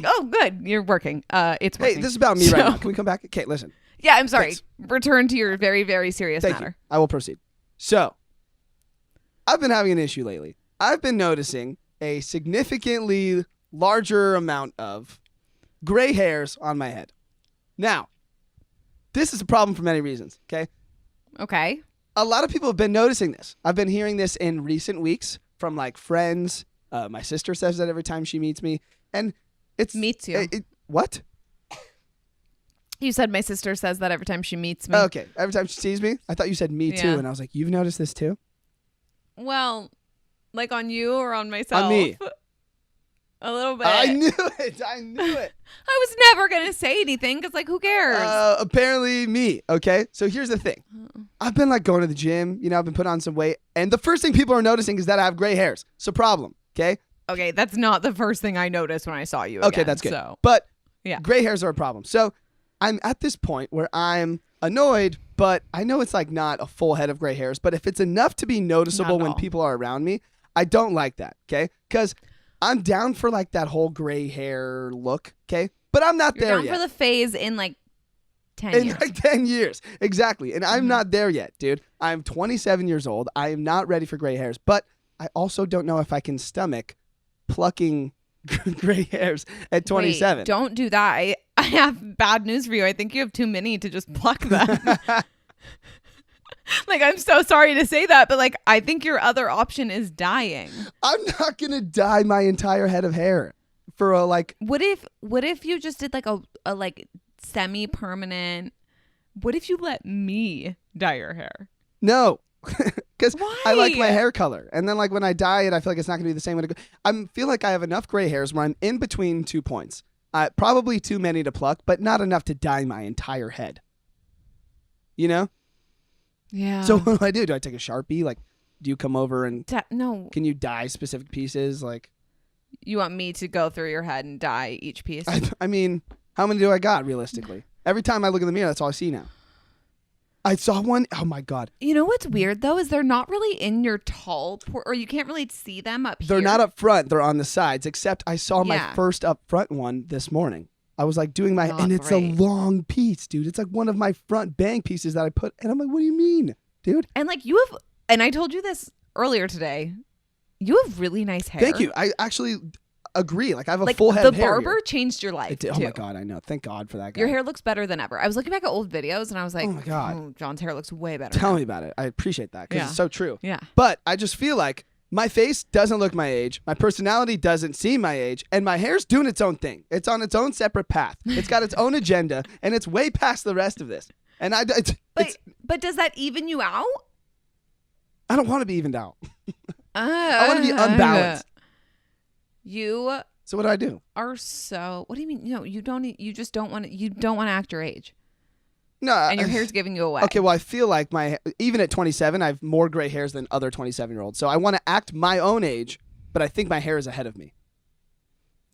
Oh, good. You're working. It's working.
Hey, this is about me right
So-
now. Can we come back? Okay, listen.
Yeah, I'm sorry.
Thanks.
Return to your very, very serious
Thank
matter.
you. I will proceed. So, I've been having an issue lately. I've been noticing a significantly larger amount of gray hairs on my head. Now, this is a problem for many reasons, okay?
Okay.
A lot of people have been noticing this. I've been hearing this in recent weeks from like friends. My sister says that every time she meets me. And it's...
Meets you.
What?
You said my sister says that every time she meets me.
Okay. Every time she sees me? I thought you said me too.
Yeah.
And I was like, you've noticed this too?
Well, like on you or on myself?
On me.
A little bit.
I knew it. I
I was never going to say anything because, like, who cares?
Apparently me. Okay. So here's the thing. I've been like going to the gym. You know, I've been putting on some weight. And the first thing people are noticing is that I have gray hairs. It's a problem. Okay.
Okay. That's not the first thing I noticed when I saw you.
Okay.
Again,
That's good.
So.
But
Yeah.
gray hairs are a problem. So I'm at this point where I'm annoyed, but I know it's like not a full head of gray hairs. But if it's enough to be noticeable
Not at
when
all.
people are around me, I don't like that. Okay. Because I'm down for like that whole gray hair look. Okay. But I'm not
You're
there
down
yet.
for the phase in like 10
In
years.
like 10 years. Exactly. And I'm not there yet, dude. I'm 27 years old. I am not ready for gray hairs. But I also don't know if I can stomach plucking gray hairs at 27.
Wait, don't do that. I have bad news for you. I think you have too many to just pluck them. Like, I'm so sorry to say that, but like, I think your other option is dyeing.
I'm not going to dye my entire head of hair for a like...
What if you just did like a like semi-permanent? What if you let me dye your hair?
No. Because I like my
Why?
hair color. And then like when I dye it, I feel like it's not going to be the same when it goes. I feel like I have enough gray hairs where I'm in between 2 points. Probably too many to pluck, but not enough to dye my entire head. You know?
Yeah.
So what do I do? Do I take a Sharpie? Like, do you come over and
No.
can you dye specific pieces? Like,
You want me to go through your head and dye each piece?
I mean, how many do I got realistically? Every time I look in the mirror, that's all I see now. I saw one. Oh my God.
You know what's weird though is they're not really in your or you can't really see them up here.
They're not up front. They're on the sides, except I saw my
Yeah.
first up front one this morning. I was like doing my,
Not
and it's
great.
a long piece, dude. It's like one of my front bang pieces that I put. And I'm like, what do you mean, dude?
And like you have, and I told you this earlier today. You have really nice hair.
Thank you. I actually agree. Like I have a
Like
full head
the
of hair
barber
here.
changed your life.
It did. Oh
too.
my God. I know. Thank God for that guy.
Your hair looks better than ever. I was looking back at old videos and I was like,
Oh my God.
"Oh, John's hair looks way better."
Tell
now."
me about it. I appreciate that because
Yeah.
it's so true.
Yeah.
But I just feel like my face doesn't look my age. My personality doesn't seem my age. And my hair's doing its own thing. It's on its own separate path. It's got its own agenda. And it's way past the rest of this. And
But does that even you out?
I don't want to be evened out. I want to be unbalanced.
You
So what do I do?
are so. What do you mean? No, you don't. You just don't want to. You don't want to act your age,
No.
and your hair's giving you away.
Okay, well, I feel like even at 27, I have more gray hairs than other 27-year-olds. So I want to act my own age, but I think my hair is ahead of me.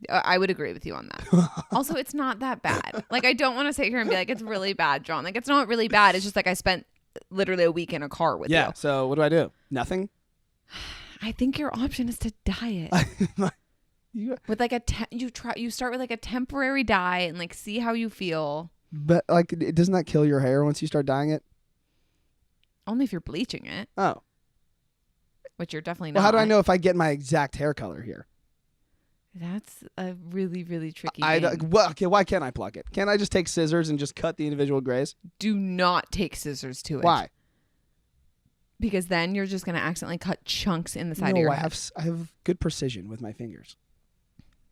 I would agree with you on that. Also, it's not that bad. Like, I don't want to sit here and be like, it's really bad, John. Like, it's not really bad. It's just like I spent literally a week in a car with you.
So what do I do? Nothing?
I think your option is to dye it. With like you start with like a temporary dye and like see how you feel.
But like, doesn't that kill your hair once you start dyeing it?
Only if you're bleaching it,
Oh.
which you're definitely
Well,
not.
how do I know if I get my exact hair color here?
That's a really, really tricky
Okay, why can't I pluck it? Can't I just take scissors and just cut the individual grays?
Do not take scissors to it.
Why?
Because then you're just going to accidentally cut chunks in the side of
No,
your
I
head.
have good precision with my fingers.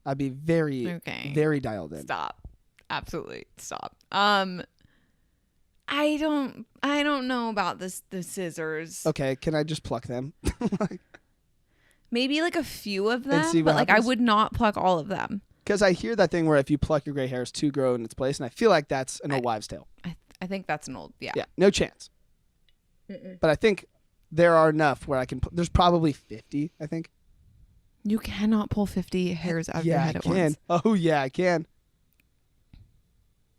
I'd be very,
Okay.
very dialed in.
Stop. Absolutely stop. I don't know about the scissors.
Okay, can I just pluck them?
Maybe like a few of them,
see what
but like I
happens?
would not pluck all of them.
Because I hear that thing where if you pluck your gray hairs, two grow in its place, and I feel like that's an old wives' tale.
I think that's an old
Yeah, no chance. But I think there are enough where I can. There's probably 50. I think.
You cannot pull 50 hairs out of your
Yeah,
head
I
at
can.
once.
Oh yeah, I can.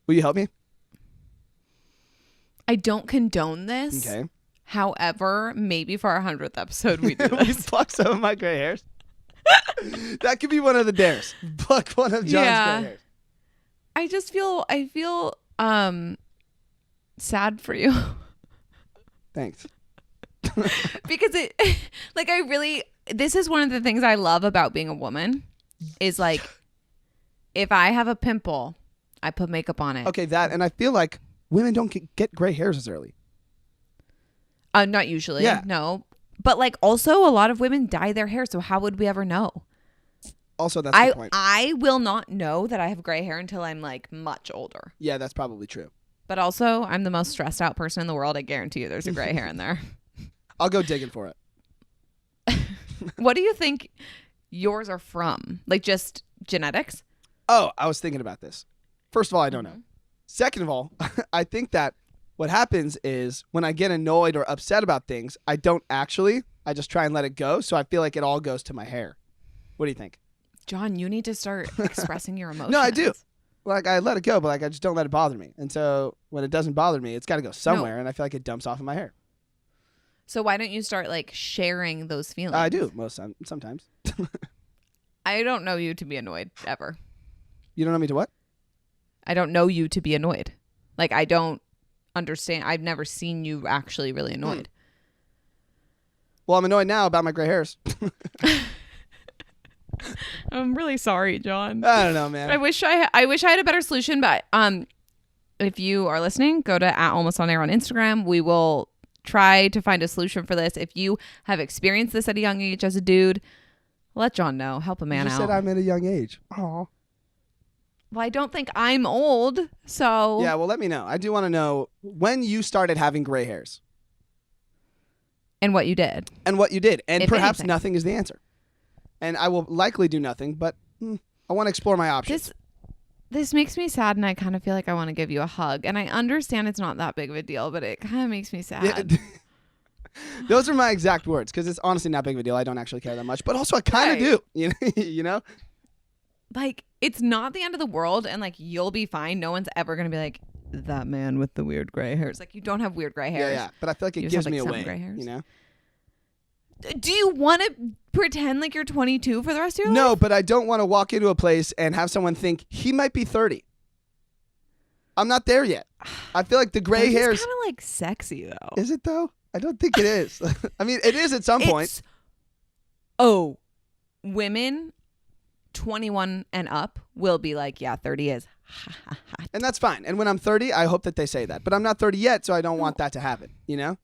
Will you help me?
I don't condone this.
Okay.
However, maybe for our 100th episode we do
Will you
this.
pluck some of my gray hairs? That could be one of the dares. Pluck one of John's
Yeah.
gray hairs.
I feel sad for you.
Thanks.
Because this is one of the things I love about being a woman is like, if I have a pimple, I put makeup on it.
Okay, that, and I feel like women don't get gray hairs as early.
Not usually.
Yeah.
No. But like also a lot of women dye their hair. So how would we ever know?
Also, that's the point.
I will not know that I have gray hair until I'm like much older.
Yeah, that's probably true.
But also, I'm the most stressed out person in the world. I guarantee you there's a gray hair in there.
I'll go digging for it.
What do you think yours are from? Like just genetics?
Oh, I was thinking about this. First of all, I don't know. Second of all, I think that what happens is when I get annoyed or upset about things, I don't actually. I just try and let it go. So I feel like it all goes to my hair. What do you think?
John, you need to start expressing your emotions.
No, I do. Like, I let it go, but like I just don't let it bother me. And so when it doesn't bother me, it's got to go somewhere. And I feel like it dumps off in my hair.
So why don't you start like sharing those feelings?
I do sometimes.
I don't know you to be annoyed ever.
You don't know me to what?
I don't know you to be annoyed. Like, I don't understand. I've never seen you actually really annoyed.
Well, I'm annoyed now about my gray hairs.
I'm really sorry, John.
I don't know, man.
I wish I had a better solution, but if you are listening, go to @almostonair on Instagram. We will try to find a solution for this. If you have experienced this at a young age as a dude, let John know. Help a man
you
out.
said I'm at a young age. Aw.
Well, I don't think I'm old, so
Yeah, well, let me know. I do want to know when you started having gray hairs
and what you did.
and what you did. And
If
perhaps
anything.
nothing is the answer. And I will likely do nothing, but I want to explore my options.
This makes me sad, and I kind of feel like I want to give you a hug. And I understand it's not that big of a deal, but it kind of makes me sad.
Yeah, those are my exact words because it's honestly not big of a deal. I don't actually care that much, but also I kind of do. You know?
Like, it's not the end of the world, and like you'll be fine. No one's ever gonna be like, that man with the weird gray hairs. Like, you don't have weird gray hairs.
Yeah. But I feel like it
You just
gives
have,
me
like, some
away.
gray hairs.
You know?
Do you want to pretend like you're 22 for the rest of your life?
No, but I don't want to walk into a place and have someone think he might be 30. I'm not there yet. I feel like the gray hairs.
It's kind of like sexy though.
Is it though? I don't think it is. I mean, it is at some point.
Oh, women 21 and up will be like, yeah, 30 is hot.
And that's fine. And when I'm 30, I hope that they say that. But I'm not 30 yet, so I don't want that to happen, you know?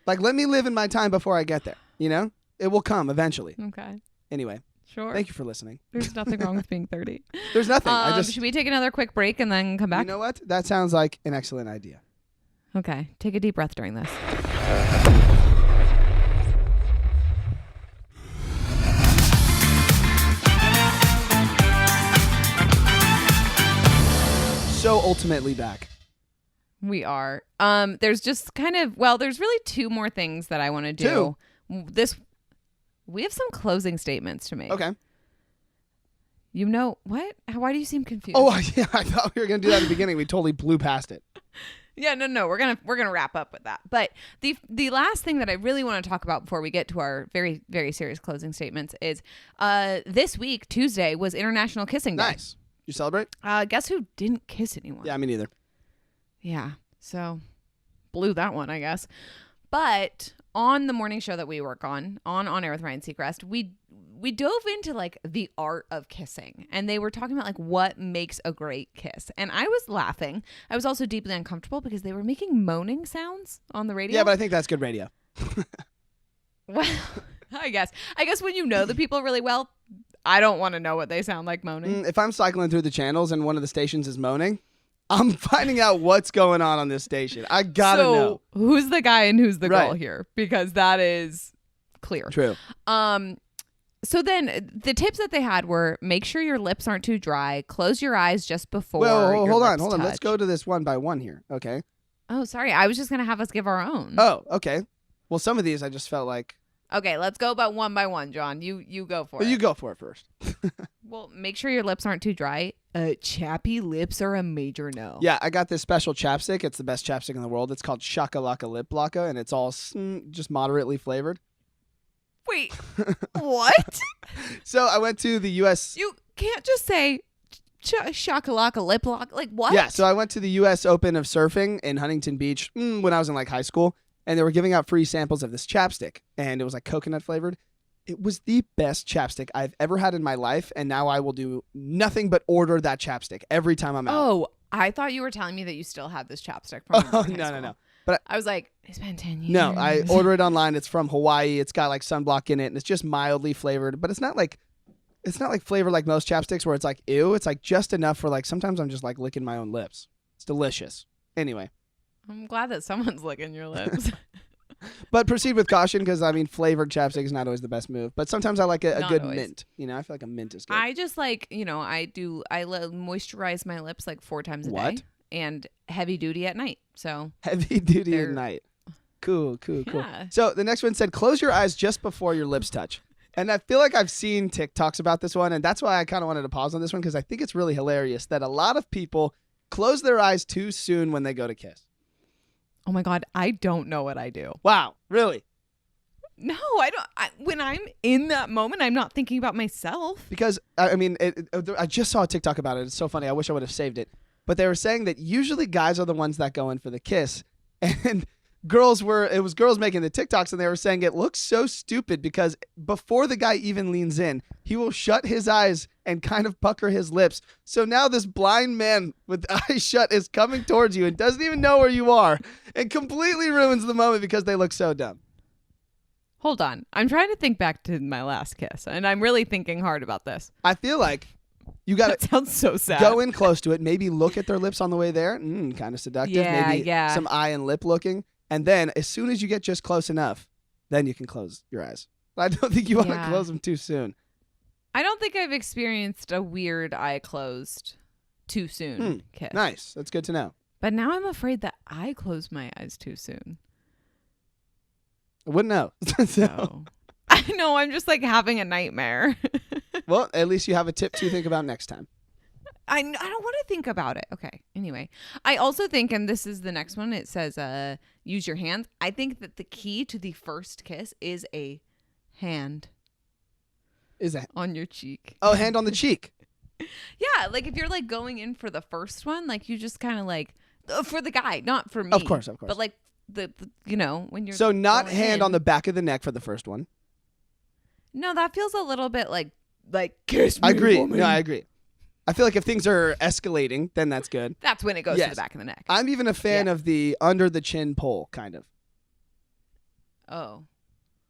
Like, let me live in my time before I get there, you know? It will come eventually.
Okay.
Anyway,
Sure.
thank you for listening.
There's nothing wrong with being 30.
There's nothing.
Should we take another quick break and then come back?
You know what? That sounds like an excellent idea.
Okay. Take a deep breath during this.
So ultimately back.
We are. There's just kind of, there's really two more things that I want to do. We have some closing statements to make.
Okay.
You know what? Why do you seem confused?
Oh, yeah. I thought we were going to do that at the beginning. We totally blew past it.
Yeah, no. We're gonna wrap up with that. But the last thing that I really want to talk about before we get to our very, very serious closing statements is this week, Tuesday, was International Kissing Day.
Nice. You celebrate?
Guess who didn't kiss anyone?
Yeah, me neither.
Yeah. So blew that one, I guess. But on the morning show that we work on Air with Ryan Seacrest, we dove into like the art of kissing, and they were talking about like what makes a great kiss. And I was laughing. I was also deeply uncomfortable because they were making moaning sounds on the radio.
Yeah, but I think that's good radio.
Well, I guess when you know the people really well, I don't want to know what they sound like moaning.
If I'm cycling through the channels and one of the stations is moaning, I'm finding out what's going on this station. I gotta know.
Who's the guy and who's the girl
Right.
here? Because that is clear.
True.
So then the tips that they had were make sure your lips aren't too dry, close your eyes just before.
Well,
your
hold on.
lips
Let's
touch.
go to this one by one here. Okay.
Oh, sorry. I was just going to have us give our own.
Oh, okay. Well, some of these I just felt like.
Okay, let's go about one by one, John. You go for it.
You go for it first.
Well, make sure your lips aren't too dry. Chappy lips are a major no.
Yeah, I got this special chapstick. It's the best chapstick in the world. It's called Shakalaka Lip Laka, and it's all just moderately flavored.
Wait, what?
So I went to the U.S.
You can't just say shakalaka lip lock. Like what?
Yeah, so I went to the U.S. Open of surfing in Huntington Beach when I was in like high school, and they were giving out free samples of this chapstick, and it was like coconut flavored. It was the best chapstick I've ever had in my life, and now I will do nothing but order that chapstick every time I'm out.
Oh, I thought you were telling me that you still had this chapstick from
Oh,
high
no.
school.
But
I was like, it's been 10 years.
No, I order it online. It's from Hawaii. It's got like sunblock in it, and it's just mildly flavored, but it's not like flavored like most chapsticks where it's like ew. It's like just enough for like sometimes I'm just like licking my own lips. It's delicious. Anyway.
I'm glad that someone's licking your lips.
But proceed with caution because, I mean, flavored chapstick is not always the best move. But sometimes I like a
Not
good
always.
mint. You know, I feel like a mint is good.
I just like, I moisturize my lips like 4 times a
What?
day and heavy duty at night. So
Heavy duty at
They're-
night. Cool.
Yeah.
So the next one said, close your eyes just before your lips touch. And I feel like I've seen TikToks about this one. And that's why I kind of wanted to pause on this one because I think it's really hilarious that a lot of people close their eyes too soon when they go to kiss.
oh my God, I don't know what I do.
Wow. Really?
No, I don't. When I'm in that moment, I'm not thinking about myself.
Because, I mean, I just saw a TikTok about it. It's so funny. I wish I would have saved it. But they were saying that usually guys are the ones that go in for the kiss. And it was girls making the TikToks, and they were saying it looks so stupid because before the guy even leans in, he will shut his eyes and kind of pucker his lips. So now this blind man with eyes shut is coming towards you and doesn't even know where you are and completely ruins the moment because they look so dumb.
Hold on. I'm trying to think back to my last kiss, and I'm really thinking hard about this.
I feel like you got
That
to
sounds so sad.
go in close to it, maybe look at their lips on the way there. Kind of seductive.
Yeah,
maybe
yeah.
some eye and lip looking. And then as soon as you get just close enough, then you can close your eyes. I don't think you want to
Yeah.
close them too soon.
I don't think I've experienced a weird eye closed too soon kiss.
Nice. That's good to know.
But now I'm afraid that I close my eyes too soon.
I wouldn't know.
So I know, I'm just like having a nightmare.
Well, at least you have a tip to think about next time.
I don't want to think about it. Okay. Anyway, I also think, and this is the next one, it says use your hands. I think that the key to the first kiss is a hand
Is that?
on your cheek.
Oh, hand on the cheek.
Yeah, like if you're like going in for the first one, like you just kind of like for the guy, not for me.
Of course.
But like the when you're
So not
going
hand
in.
on the back of the neck for the first one.
No, that feels a little bit like kiss me.
I agree.
woman.
No, I agree. I feel like if things are escalating, then that's good.
That's when it goes to
Yes.
the back of the neck.
I'm even a fan of the under the chin pull, kind of.
Oh.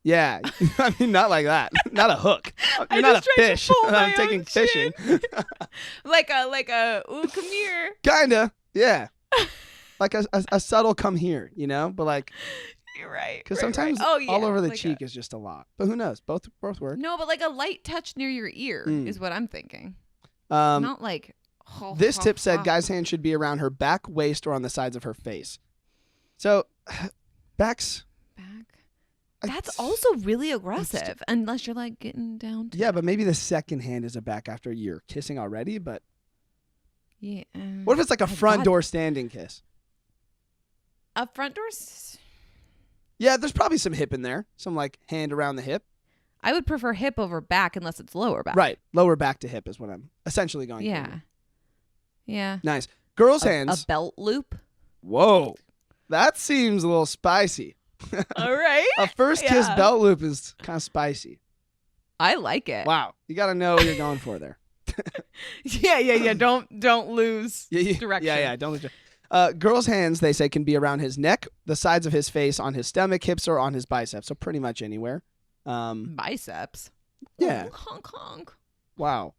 Yeah. I mean, not like that. Not a hook. You're
I
not a
just tried to
fish.
pull my
I'm taking
own
fishing.
like a ooh, come here.
Kinda. Yeah. Like a subtle come here, you know? But like,
You're right.
because
right,
sometimes
right. Oh, yeah,
all over the
like
cheek is just a lot. But who knows? Both work.
No, but like a light touch near your ear is what I'm thinking. Not like.
This tip said guys' hands should be around her back, waist, or on the sides of her face. So, backs.
Back. That's also really aggressive, unless you're like getting down to.
Yeah, but maybe the second hand is a back after you're kissing already. But
Yeah.
what if it's like a
My
front
God.
door standing kiss?
A front door.
Yeah, there's probably some hip in there. Some like hand around the hip.
I would prefer hip over back unless it's lower back.
Right. Lower back to hip is what I'm essentially going
Yeah.
for.
Yeah.
Nice. Girls' hands.
A belt loop.
Whoa. That seems a little spicy.
All right.
A first kiss
Yeah.
belt loop is kind of spicy.
I like it.
Wow. You got to know what you're going for there.
Yeah. Don't lose direction.
Yeah. Don't lose. Girls' hands, they say, can be around his neck, the sides of his face, on his stomach, hips, or on his biceps. So pretty much anywhere.
Biceps.
Yeah.
Ooh, honk honk.
Wow.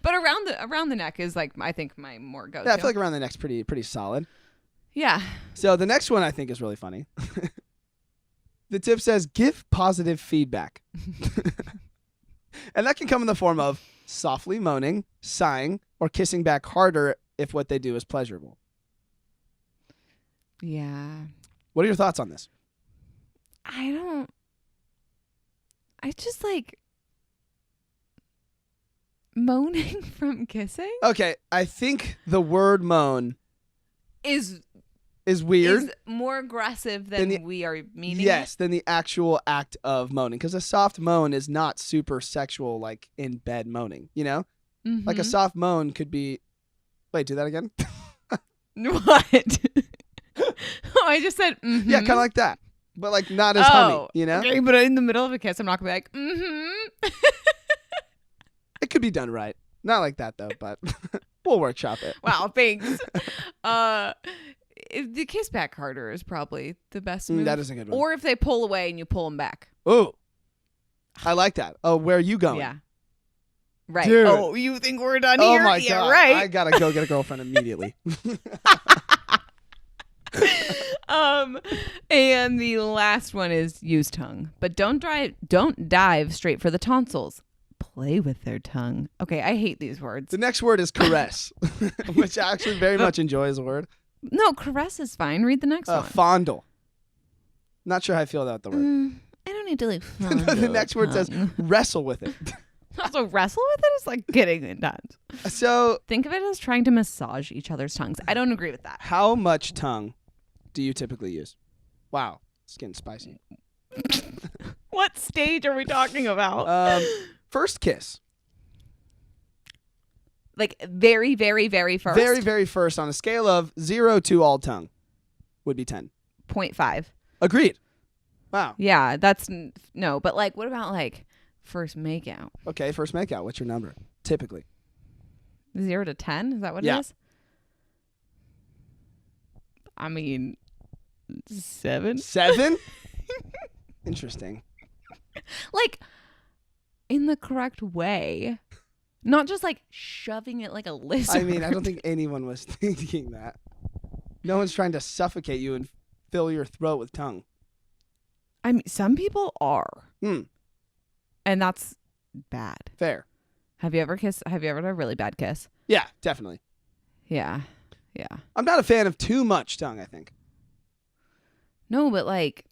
But around the neck is like I think my more go-to.
Yeah, I feel like around the neck's pretty solid.
Yeah.
So the next one I think is really funny. The tip says, give positive feedback. And that can come in the form of softly moaning, sighing, or kissing back harder if what they do is pleasurable.
Yeah.
What are your thoughts on this?
I just like moaning from kissing
Okay, I think the word moan
is
weird.
is more aggressive than
the-
we are meaning.
Yes, than the actual act of moaning. Because a soft moan is not super sexual, like in bed moaning, you know?
It.
Like a soft moan could be. Wait, do that again?
What? Oh, I just said, mm-hmm.
Yeah, kind of like that. But like not as honey, you know?
Okay, but in the middle of a kiss, I'm not going to be like, mm-hmm.
It could be done right. Not like that though, but we'll workshop it.
Wow, thanks. The kiss back harder is probably the best move.
That is a good one.
Or if they pull away and you pull them back.
Ooh. I like that. Oh, where are you going?
Yeah. Right.
Dude.
Oh, you think we're done
Oh
here?
my
Yeah,
God.
right.
I gotta go get a girlfriend immediately.
And the last one is use tongue, but don't dive straight for the tonsils. Play with their tongue. Okay, I hate these words.
The next word is caress, which I actually very much enjoy as a word.
No, caress is fine. Read the next one.
Fondle. Not sure how I feel about the word.
I don't need to like fondle
The next word says wrestle with it.
Also, wrestle with it is like getting it done.
So
Think of it as trying to massage each other's tongues. I don't agree with that.
how much tongue do you typically use? Wow, it's getting spicy.
What stage are we talking about?
First kiss.
Like very, very, very first.
Very, very first on a scale of 0 to all tongue would be 10.
0.5.
Agreed. Wow.
Yeah, that's no. But like, what about like first makeout?
Okay, first makeout. What's your number? Typically.
0 to 10? Is that what
Yeah.
it is? I mean, 7.
7? Interesting.
Like, in the correct way. Not just like shoving it like a lizard.
I mean, I don't think anyone was thinking that. No one's trying to suffocate you and fill your throat with tongue.
I mean, some people are.
Hmm.
And that's bad.
Fair.
Have you ever had a really bad kiss?
Yeah, definitely.
Yeah. Yeah.
I'm not a fan of too much tongue, I think.
No, but like,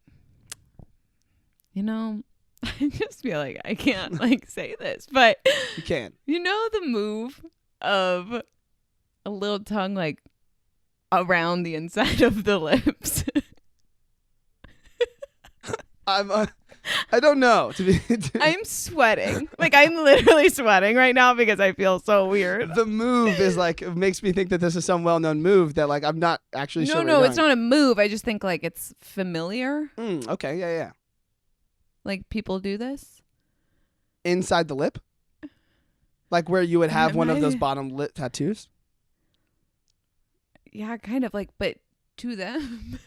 you know, I just feel like I can't like say this, but
You can.
you know the move of a little tongue like around the inside of the lips.
I don't know.
I'm sweating. Like I'm literally sweating right now because I feel so weird.
The move is like, it makes me think that this is some well-known move that like I'm not actually sure.
No, it's not a move. I just think like it's familiar.
Okay, yeah.
Like people do this.
Inside the lip? Like where you would have one of those bottom lip tattoos?
Yeah, kind of like, but to them.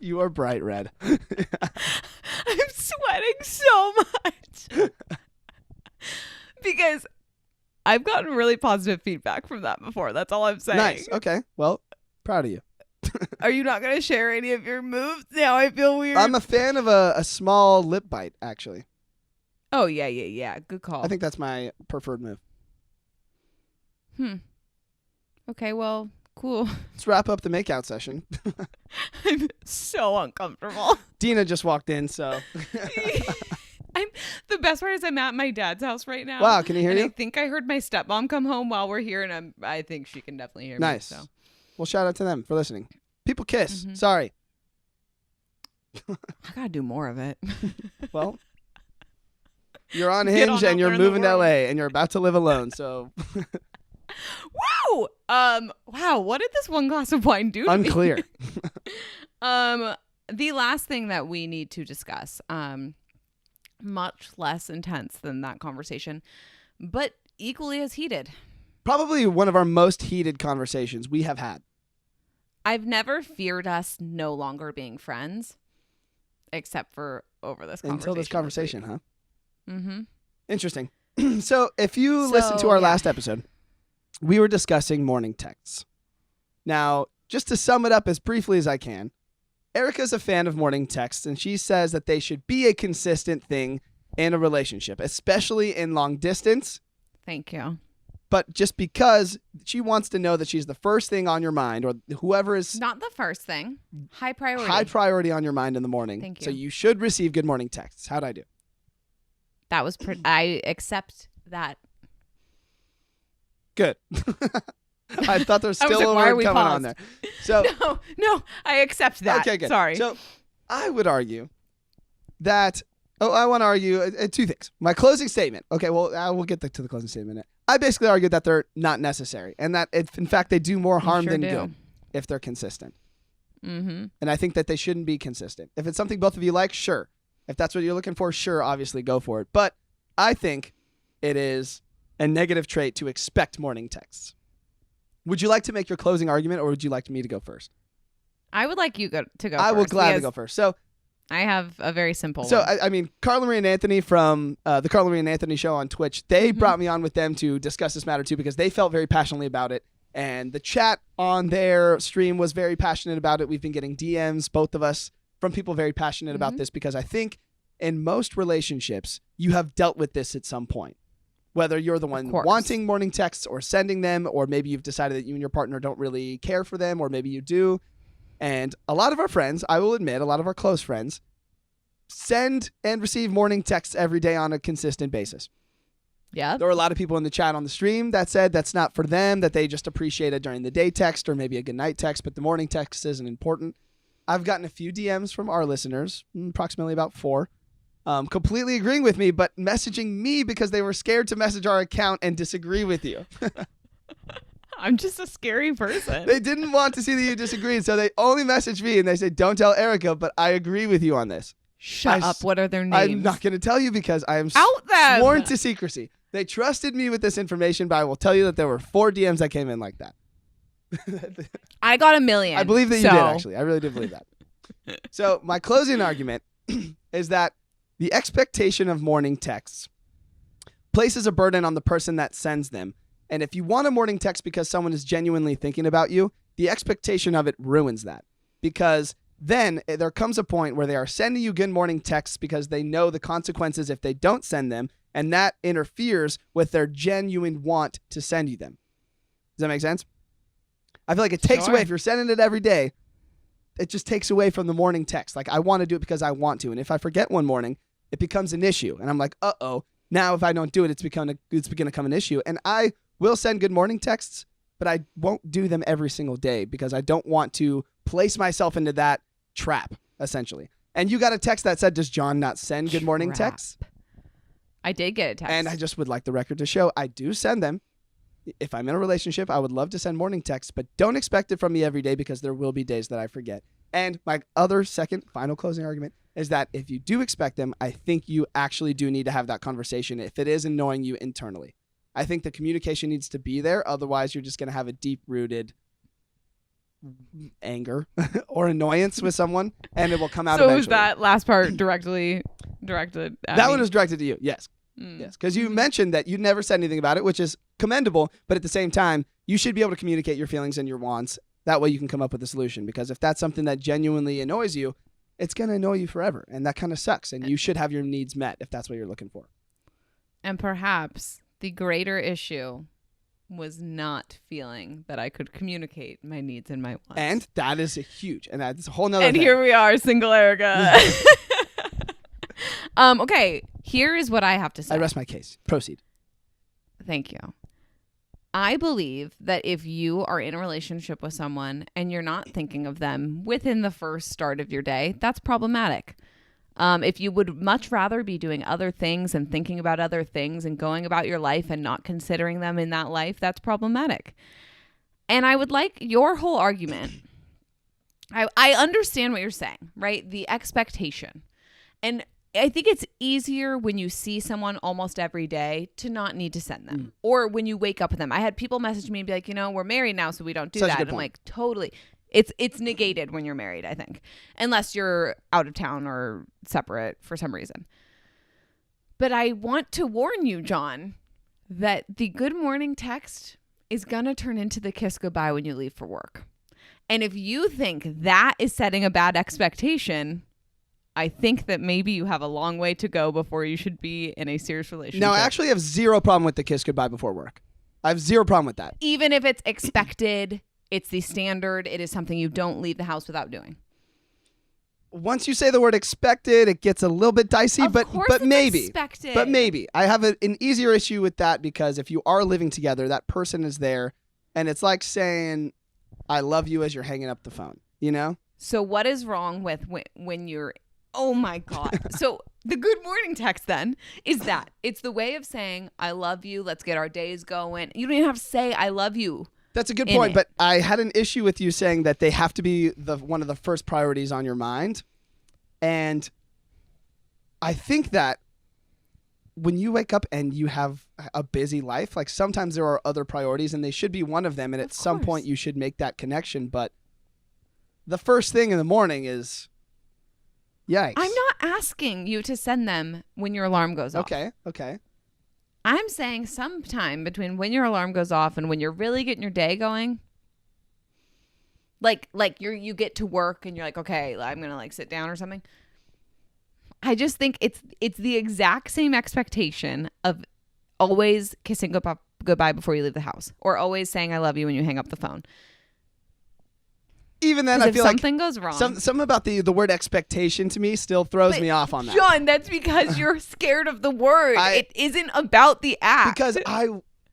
You are bright red.
I'm sweating so much because I've gotten really positive feedback from that before. That's all I'm saying.
Nice. Okay. Well, proud of you.
Are you not going to share any of your moves? Now I feel weird.
I'm a fan of a small lip bite, actually.
Oh, yeah. Good call.
I think that's my preferred move.
Okay, well, cool.
Let's wrap up the makeout session.
I'm so uncomfortable.
Dina just walked in, so.
The best part is I'm at my dad's house right now.
Wow, can you hear
and
you?
I think I heard my stepmom come home while we're here, and I think she can definitely hear
Nice.
me. So.
Well, shout out to them for listening. People kiss.
Mhm.
Sorry.
I gotta do more of it.
Well, you're on
Get
Hinge
on out
and you're
there in the
moving to
world.
LA and you're about to live alone, so
Wow. Wow. What did this one glass of wine do to me?
unclear.
The last thing that we need to discuss, much less intense than that conversation, but equally as heated.
Probably one of our most heated conversations we have had.
I've never feared us no longer being friends, except for over this conversation.
Until this conversation, huh?
Mm-hmm.
Interesting. So if you listened to our last episode, we were discussing morning texts. Now, just to sum it up as briefly as I can, Erica's a fan of morning texts, and she says that they should be a consistent thing in a relationship, especially in long distance.
Thank you.
But just because she wants to know that she's the first thing on your mind, or whoever is
Not the first thing. High priority.
high priority on your mind in the morning.
Thank you.
So you should receive good morning texts. How'd I do?
That was I accept that.
Good. I thought there was
I was
still
like, why
a
are
word
we
coming
paused?
on there. So
No, I accept that.
Okay, good.
Sorry.
So I would argue that I want to argue two things. My closing statement. Okay, well, we'll get to the closing statement. I basically argue that they're not necessary and that, in fact, they do more harm than good if they're consistent.
Mm-hmm.
And I think that they shouldn't be consistent. If it's something both of you like, sure. If that's what you're looking for, sure, obviously go for it. But I think it is a negative trait to expect morning texts. Would you like to make your closing argument, or would you like me to go first?
I would like you to go first.
I will gladly go first. So
I have a very simple
So,
one.
I mean, Carla Marie and Anthony from the Carla Marie and Anthony show on Twitch, they brought me on with them to discuss this matter too, because they felt very passionately about it. And the chat on their stream was very passionate about it. We've been getting DMs, both of us, from people very passionate about this, because I think in most relationships, you have dealt with this at some point. Whether you're the one wanting morning texts or sending them, or maybe you've decided that you and your partner don't really care for them, or maybe you do. And a lot of our friends, I will admit, a lot of our close friends, send and receive morning texts every day on a consistent basis.
Yeah.
There were a lot of people in the chat on the stream that said that's not for them, that they just appreciate a during the day text or maybe a good night text, but the morning text isn't important. I've gotten a few DMs from our listeners, approximately about 4, completely agreeing with me, but messaging me because they were scared to message our account and disagree with you.
I'm just a scary person.
They didn't want to see that you disagreed, so they only messaged me and they said, don't tell Erica, but I agree with you on this.
Shut up. What are their names?
I'm not going to tell you because I am
Out them.
sworn to secrecy. They trusted me with this information, but I will tell you that there were 4 DMs that came in like that.
I got 1 million.
I believe that you did, actually. I really did believe that. So my closing argument is that the expectation of morning texts places a burden on the person that sends them. And if you want a morning text because someone is genuinely thinking about you, the expectation of it ruins that. Because then there comes a point where they are sending you good morning texts because they know the consequences if they don't send them, and that interferes with their genuine want to send you them. Does that make sense? I feel like it takes away, if you're sending it every day, it just takes away from the morning text. Like, I want to do it because I want to. And if I forget one morning, it becomes an issue. And I'm like, uh-oh, now if I don't do it, it's going to become an issue. And I will send good morning texts, but I won't do them every single day because I don't want to place myself into that trap, essentially. And you got a text that said, does Jon not send good morning texts?
I did get a text.
And I just would like the record to show I do send them. If I'm in a relationship, I would love to send morning texts, but don't expect it from me every day because there will be days that I forget. And my other final closing argument is that if you do expect them, I think you actually do need to have that conversation if it is annoying you internally. I think the communication needs to be there. Otherwise, you're just going to have a deep-rooted anger or annoyance with someone, and it will come out eventually. So was
that last part directed at
That
me?
one was directed to you, yes. Yes, because you mentioned that you never said anything about it, which is commendable, but at the same time, you should be able to communicate your feelings and your wants. That way you can come up with a solution, because if that's something that genuinely annoys you, it's going to annoy you forever, and that kind of sucks, and you should have your needs met if that's what you're looking for.
And perhaps the greater issue was not feeling that I could communicate my needs and my wants.
And that is huge, and that's a whole nother
thing. Here we are, single Erica. Okay, here is what I have to say.
I rest my case. Proceed.
Thank you. I believe that if you are in a relationship with someone and you're not thinking of them within the first start of your day, that's problematic. If you would much rather be doing other things and thinking about other things and going about your life and not considering them in that life, that's problematic. And I would like your whole argument. I understand what you're saying, right? The expectation. And I think it's easier when you see someone almost every day to not need to send them, or when you wake up with them. I had people message me and be like, we're married now, so we don't do that. And I'm like, totally. It's negated when you're married, I think, unless you're out of town or separate for some reason. But I want to warn you, Jon, that the good morning text is going to turn into the kiss goodbye when you leave for work. And if you think that is setting a bad expectation, I think that maybe you have a long way to go before you should be in a serious relationship.
No, I actually have zero problem with the kiss goodbye before work. I have zero problem with that.
Even if it's expected, it's the standard, it is something you don't leave the house without doing.
Once you say the word expected, it gets a little bit dicey, but maybe.
Expected.
But maybe. I have an easier issue with that because if you are living together, that person is there, and it's like saying, I love you as you're hanging up the phone, you know?
So what is wrong with when you're Oh my God. So the good morning text then is that it's the way of saying, I love you. Let's get our days going. You don't even have to say, I love you.
That's a good
in
point,
it.
but I had an issue with you saying that they have to be one of the first priorities on your mind. And I think that when you wake up and you have a busy life, like sometimes there are other priorities and they should be one of them. And at some point you should make that connection. But the first thing in the morning is, yikes.
I'm not asking you to send them when your alarm goes off.
Okay.
I'm saying sometime between when your alarm goes off and when you're really getting your day going. Like you get to work and you're like, okay, I'm going to like sit down or something. I just think it's the exact same expectation of always kissing goodbye before you leave the house, or always saying I love you when you hang up the phone.
Even then, I
if
feel like
something goes wrong.
Something about the word expectation to me still throws me off on that.
John, that's because you're scared of the word. It isn't about the act.
Because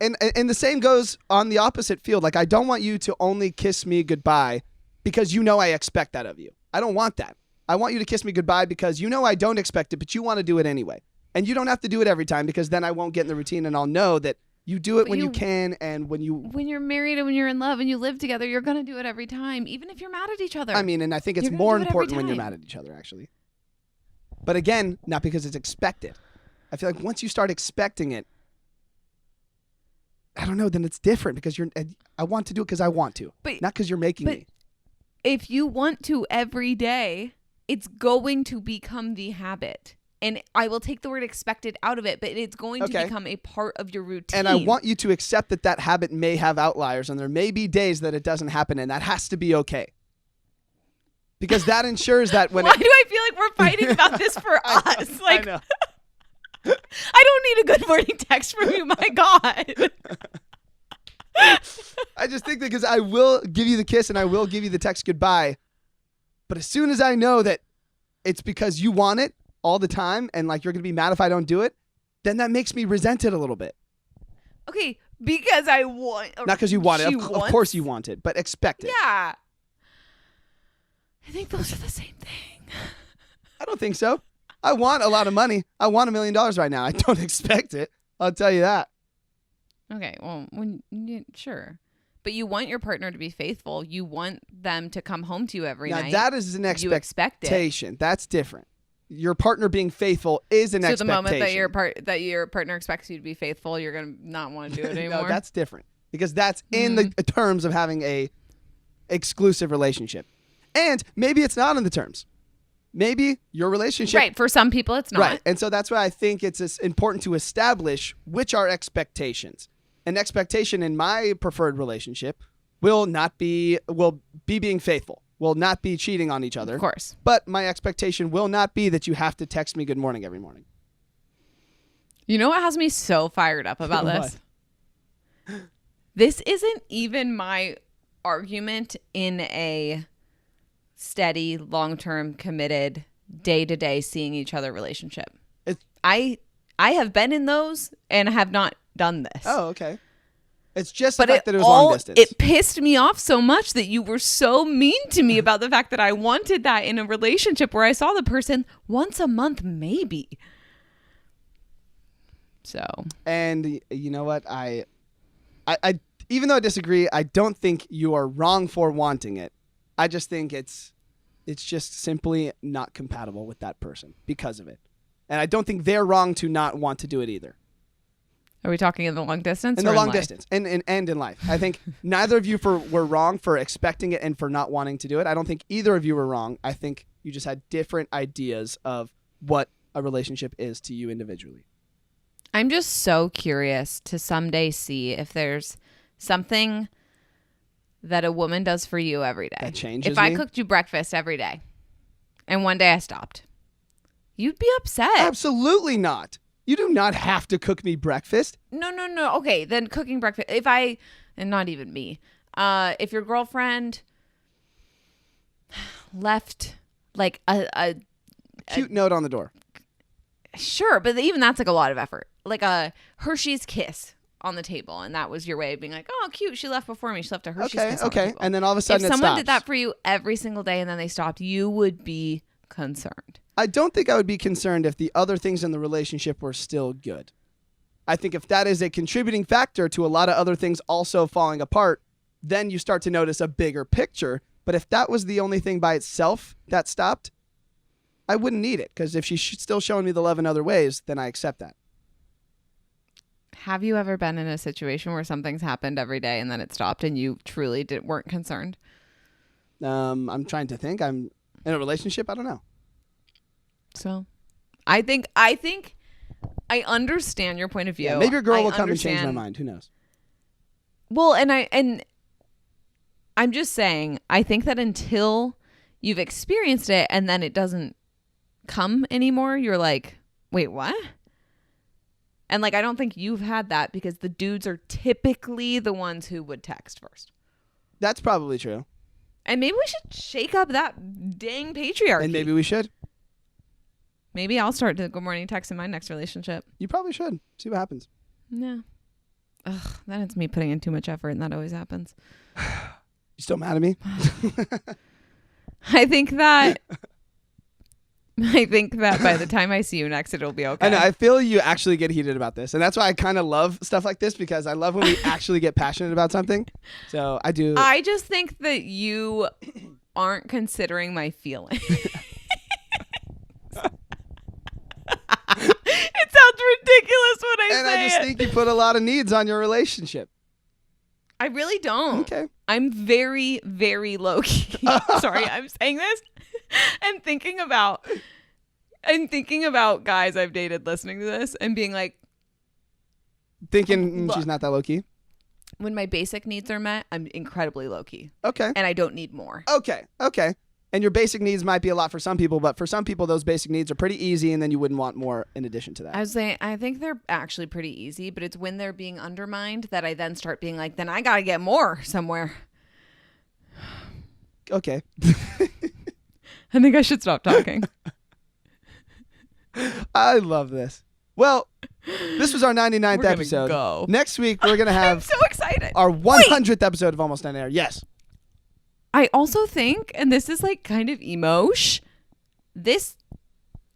and the same goes on the opposite field. Like, I don't want you to only kiss me goodbye because you know I expect that of you. I don't want that. I want you to kiss me goodbye because you know I don't expect it, but you want to do it anyway. And you don't have to do it every time because then I won't get in the routine and I'll know that you do it when you can and when you're
married and when you're in love and you live together, you're going to do it every time, even if you're mad at each other.
I mean, and I think it's more important when you're mad at each other, actually. But again, not because it's expected. I feel like once you start expecting it, I don't know, then it's different because I want to do it because I want to, not because you're making me.
If you want to every day, it's going to become the habit. And I will take the word expected out of it, but it's going to become a part of your routine.
And I want you to accept that habit may have outliers, and there may be days that it doesn't happen, and that has to be okay. Because that ensures that when
Why do I feel like we're fighting about this for us? Like,
I know.
I don't need a good morning text from you, my God.
I just think that because I will give you the kiss and I will give you the text goodbye, but as soon as I know that it's because you want it all the time and like you're going to be mad if I don't do it, then that makes me resent it a little bit.
Okay, because I want.
Not because you want it. Of course you want it, but expect it.
Yeah. I think those are the same thing.
I don't think so. I want a lot of money. I want $1 million right now. I don't expect it. I'll tell you that.
Okay, well, sure. But you want your partner to be faithful. You want them to come home to you every night.
Now, that is an expectation.
You expect it.
That's different. Your partner being faithful is an expectation.
So the moment that your partner expects you to be faithful, you're going to not want to do it anymore?
No, that's different. Because that's in the terms of having a exclusive relationship. And maybe it's not in the terms. Maybe your relationship...
Right, for some people it's not.
Right, and so that's why I think it's important to establish which are expectations. An expectation in my preferred relationship will be being faithful, will not be cheating on each other.
Of course.
But my expectation will not be that you have to text me good morning every morning.
You know what has me so fired up about this? This isn't even my argument in a steady, long-term, committed, day-to-day seeing each other relationship. I have been in those and have not done this.
Oh, okay. It's just the fact that it was long distance.
It pissed me off so much that you were so mean to me about the fact that I wanted that in a relationship where I saw the person once a month, maybe. So. And
you know what? I even though I disagree, I don't think you are wrong for wanting it. I just think it's just simply not compatible with that person because of it. And I don't think they're wrong to not want to do it either.
Are we talking in the long distance?
In the long distance and in life. I think neither of you were wrong for expecting it and for not wanting to do it. I don't think either of you were wrong. I think you just had different ideas of what a relationship is to you individually.
I'm just so curious to someday see if there's something that a woman does for you every day.
That changes
If I cooked you breakfast every day and one day I stopped, you'd be upset.
Absolutely not. You do not have to cook me breakfast.
No. Okay, then cooking breakfast. And not even me. If your girlfriend left like a
cute note on the door.
Sure, but even that's like a lot of effort. Like a Hershey's Kiss on the table, and that was your way of being like, oh, cute, she left before me. She left a Hershey's Kiss on the table.
And then all of a sudden
if
it
someone
stops.
did that for you every single day and then they stopped, you would be concerned.
I don't think I would be concerned if the other things in the relationship were still good. I think if that is a contributing factor to a lot of other things also falling apart, then you start to notice a bigger picture. But if that was the only thing by itself that stopped, I wouldn't need it, because if she's still showing me the love in other ways, then I accept that.
Have you ever been in a situation where something's happened every day and then it stopped and you truly weren't concerned?
I'm trying to think. I'm in a relationship. I don't know.
So I think I understand your point of view.
Yeah, maybe a girl will come and change my mind. Who knows?
Well, and I'm just saying, I think that until you've experienced it and then it doesn't come anymore, you're like, wait, what? And like, I don't think you've had that, because the dudes are typically the ones who would text first.
That's probably true.
And maybe we should shake up that dang patriarchy.
And maybe we should.
Maybe I'll start the good morning text in my next relationship.
You probably should. See what happens.
Yeah. Ugh, then it's me putting in too much effort, and that always happens.
You still mad at me?
I think that by the time I see you next, it'll be okay.
I know. I feel you actually get heated about this. And that's why I kind of love stuff like this, because I love when we actually get passionate about something. So I do.
I just think that you aren't considering my feelings. It sounds ridiculous when I say it.
And I just think you put a lot of needs on your relationship.
I really don't.
Okay.
I'm very, very low key. Sorry, I'm saying this and thinking about guys I've dated listening to this and being like,
Thinking
look,
she's not that low key.
when my basic needs are met, I'm incredibly low key.
Okay.
And I don't need more.
Okay. And your basic needs might be a lot for some people, but for some people, those basic needs are pretty easy, and then you wouldn't want more in addition to that.
I was saying, I think they're actually pretty easy, but it's when they're being undermined that I then start being like, then I got to get more somewhere.
Okay.
I think I should stop talking.
I love this. Well, this was our 99th episode.
Go.
Next week, we're going to have
I'm so excited.
our 100th episode of Almost On Air. Yes.
I also think, and this is like kind of emo-sh, this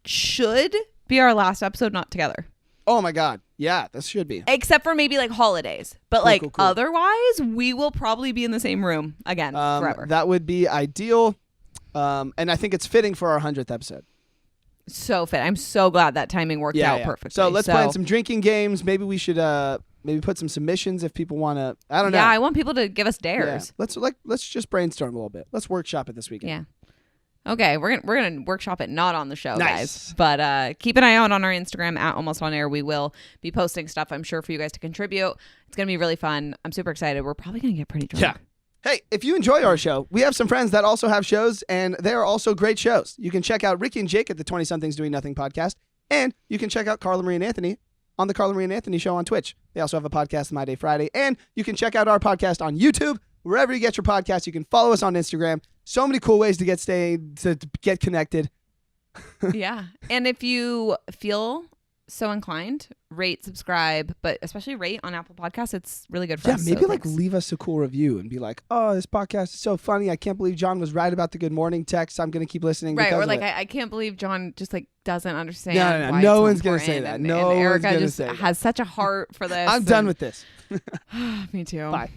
should be our last episode not together.
Oh, my God. Yeah, this should be.
Except for maybe like holidays. But
Cool.
Otherwise, we will probably be in the same room again forever.
That would be ideal. And I think it's fitting for our 100th episode.
So fit. I'm so glad that timing worked out perfectly.
So let's plan some drinking games. Maybe we should maybe put some submissions if people want to. I don't know.
Yeah, I want people to give us dares.
Yeah. Let's just brainstorm a little bit. Let's workshop it this weekend.
Yeah. Okay, we're gonna workshop it not on the show,
Nice.
guys. But keep an eye out on our Instagram at Almost On Air. We will be posting stuff, I'm sure, for you guys to contribute. It's gonna be really fun. I'm super excited. We're probably gonna get pretty drunk.
Yeah. Hey, if you enjoy our show, we have some friends that also have shows, and they are also great shows. You can check out Ricky and Jake at the 20-somethings Doing Nothing podcast, and you can check out Carla Marie and Anthony on the Carla Marie and Anthony show on Twitch. They also have a podcast, My Day Friday, and you can check out our podcast on YouTube. Wherever you get your podcast, you can follow us on Instagram. So many cool ways to get connected.
Yeah. And if you feel so inclined, rate, subscribe, but especially rate on Apple Podcasts. It's really good for us.
Yeah, maybe
so
like
thanks.
leave us a cool review and be like, oh, this podcast is so funny. I can't believe John was right about the good morning text. I'm going to keep listening.
Right.
because
Or
of
like,
it.
I can't believe John just like doesn't understand.
No.
Why
No
it's
one's going to say
important,
that.
and
No one's
Erica
going to
just
say that.
has such a heart for this.
I'm done with this.
Me too.
Bye.